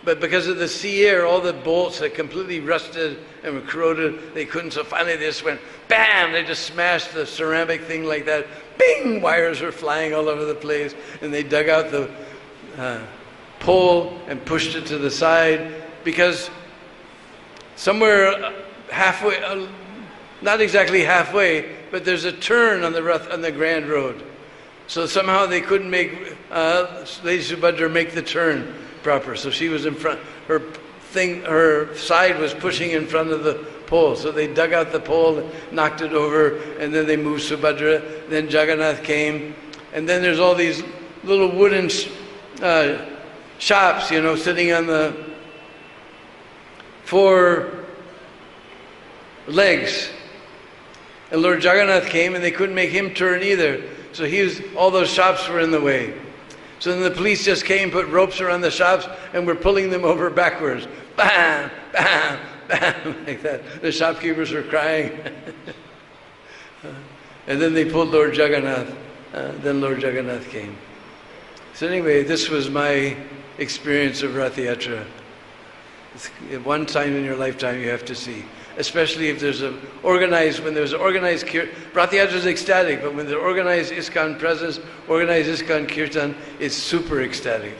but because of the sea air, all the bolts had completely rusted and were corroded. They couldn't, so finally they just went, bam! They just smashed the ceramic thing like that. Bing! Wires were flying all over the place, and they dug out the pole and pushed it to the side, because somewhere halfway, not exactly halfway, but there's a turn on the Grand Road. So somehow they couldn't make Lady Subhadra make the turn proper. So she was in front. Her side was pushing in front of the pole. So they dug out the pole, knocked it over, and then they moved Subhadra. Then Jagannath came, and then there's all these little wooden shops, sitting on the 4 legs. And Lord Jagannath came, and they couldn't make him turn either. So all those shops were in the way. So then the police just came, put ropes around the shops, and were pulling them over backwards. Bam, bam, bam, like that. The shopkeepers were crying. And then they pulled Lord Jagannath. Then Lord Jagannath came. So anyway, this was my experience of Rath Yatra. One time in your lifetime you have to see. Especially if there's when there's an organized Rath Yatra is ecstatic, but when there's organized ISKCON presence, organized ISKCON kirtan, it's super ecstatic.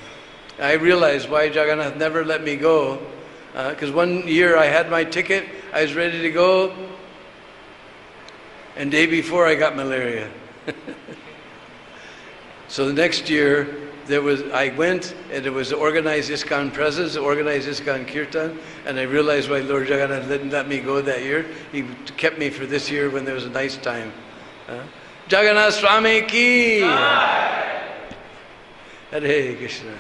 I realized why Jagannath never let me go, because one year I had my ticket, I was ready to go, and day before I got malaria. So the next year, I went, and it was the organized ISKCON presence, the organized ISKCON kirtan, and I realized why Lord Jagannath didn't let me go that year. He kept me for this year when there was a nice time. Jagannath Swami ki! Hare Krishna.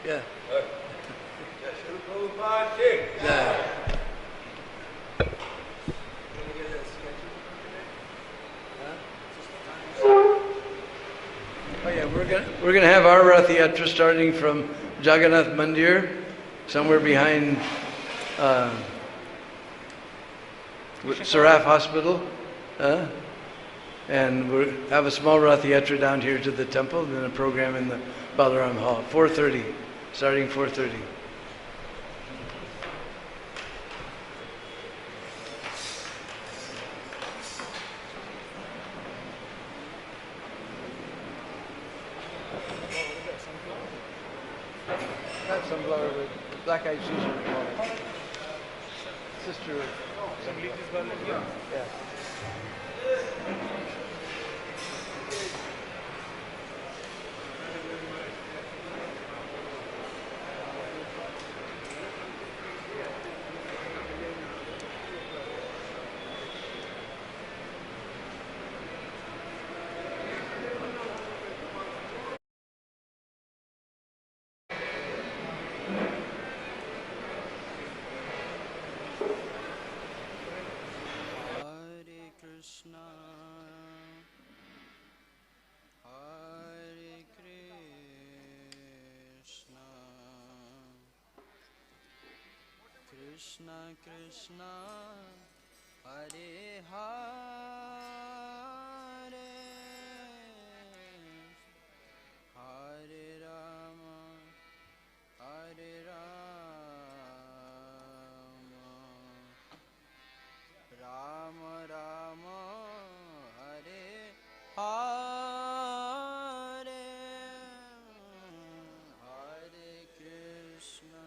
Yeah. Yeah. Oh yeah, we're gonna have our Rath Yatra starting from Jagannath Mandir, somewhere behind Saraf Hospital, and we'll have a small Rath Yatra down here to the temple, and then a program in the Balaram Hall, 4:30. Starting 4:30. Not sunflower, but black-eyed Susan. Sister. Some leaves garlic, yeah. Yeah. Krishna Krishna Hare Hare Hare Rama Hare Rama Rama Rama Hare Hare Hare Krishna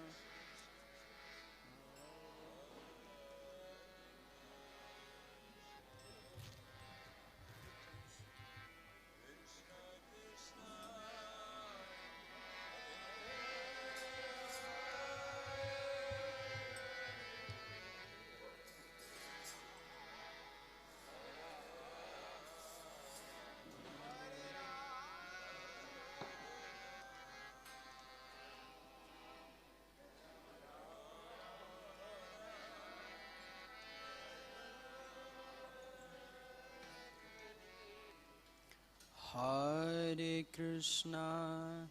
Hare Krishna,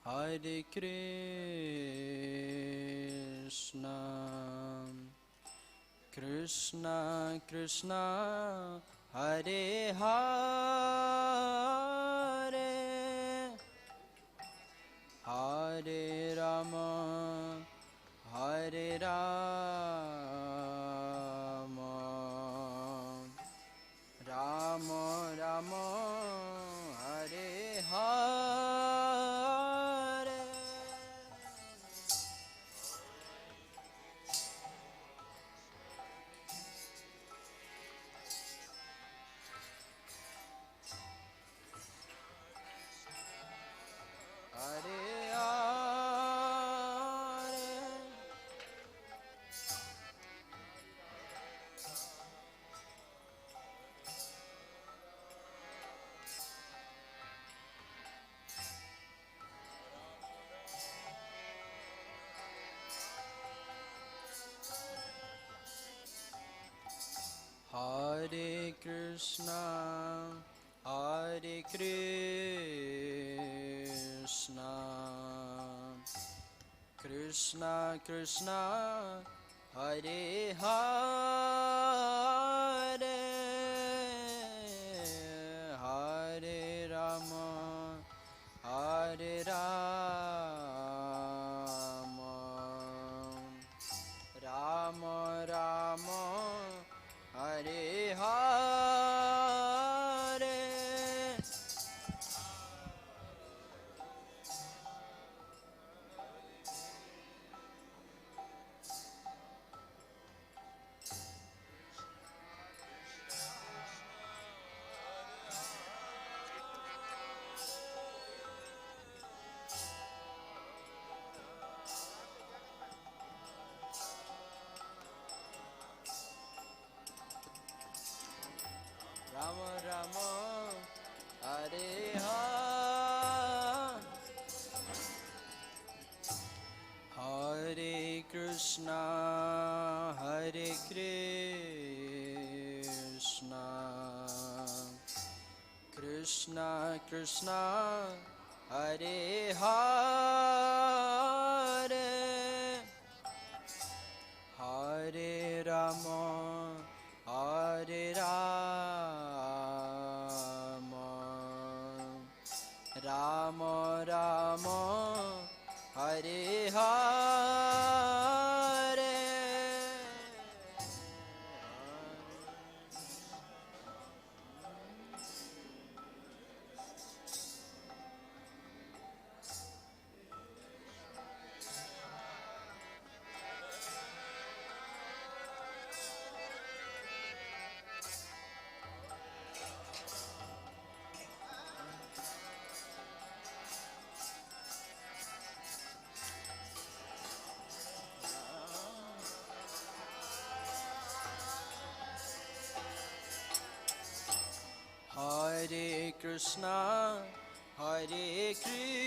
Hare Krishna, Krishna Krishna, Hare Hare, Hare Rama, Hare Rama, Rama Rama, Hare Hare. Hare Hare Krishna, Hare Krishna, Krishna Krishna, Hare Hare, Hare Rama, Hare Rama, Rama Rama, Hare Hare. Rama Rama, Hare Hare, Hare Krishna, Hare Krishna, Krishna Krishna, Hare Hare, Hare Rama, Hare Rama, Rama Rama, Hare Hare. Hare Krishna, Hare Krishna,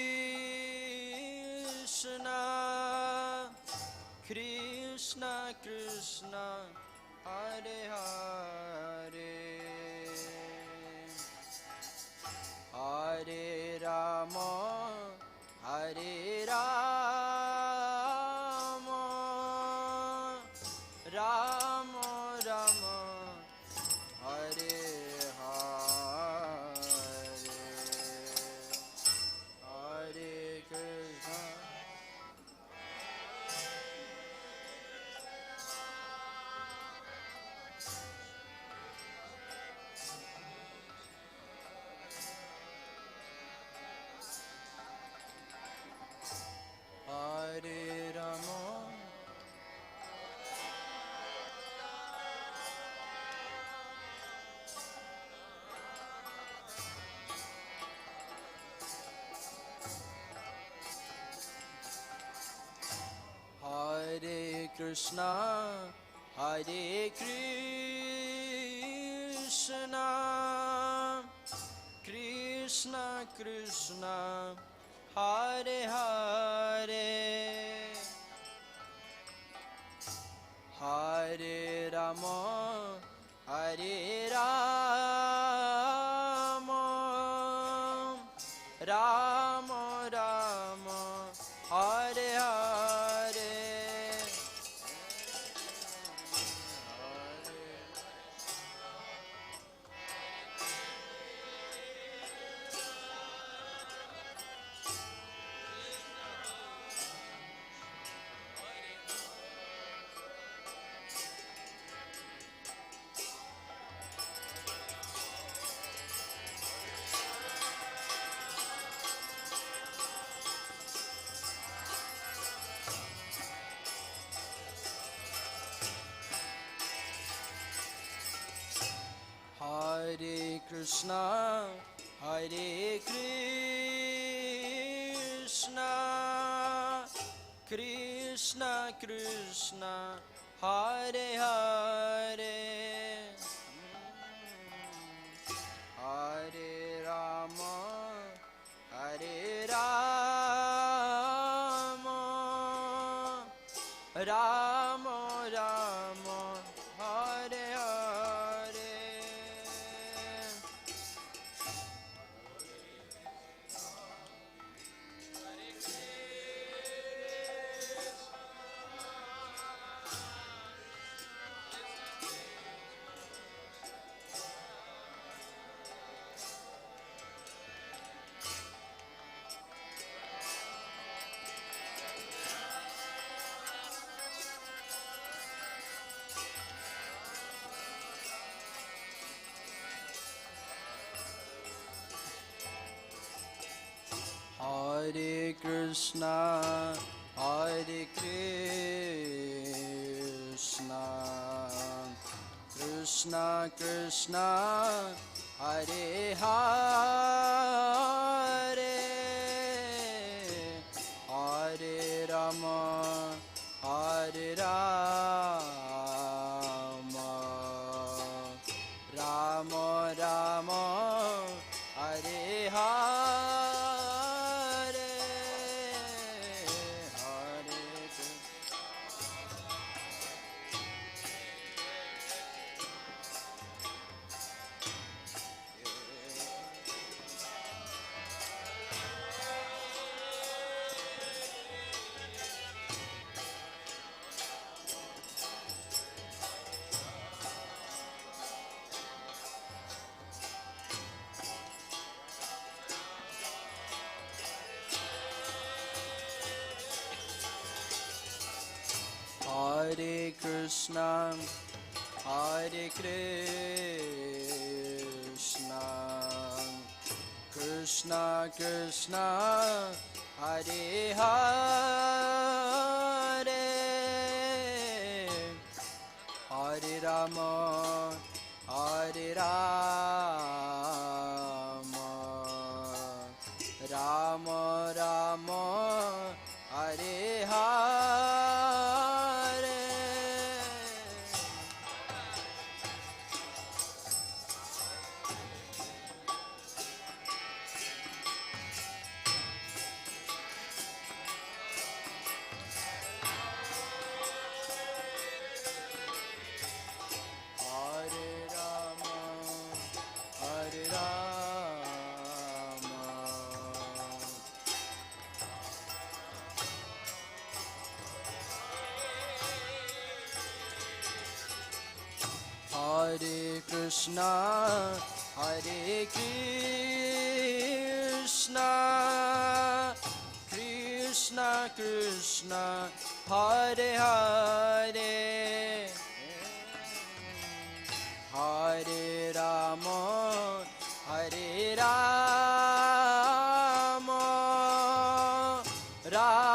Krishna Krishna, Hare Hare, Hare Rama, Hare Rama, Rama Rama, Hare Hare Rama, Hare Krishna, Hare Krishna, Krishna Krishna, Hare Hare, Hare Rama, Hare Rama, Rama Rama Hare Hare Hare Krishna, Hare Krishna, Krishna Krishna, Hare Hare, Hare Rama, Hare Rama, Rama Rama, Hare Hare. Hare Krishna, Hare Krishna, Krishna Krishna, Hare Hare, Hare Rama, Hare Rama, Rama Rama, Hare Hare. Hare Krishna, Hare Krishna, Krishna Krishna, Hare Hare, Hare Rama, Hare Rama, Rama Rama, Hare Hare. Hare Krishna, Hare Krishna, Krishna Krishna, Hare Hare, Hare Rama, Hare Rama, Rama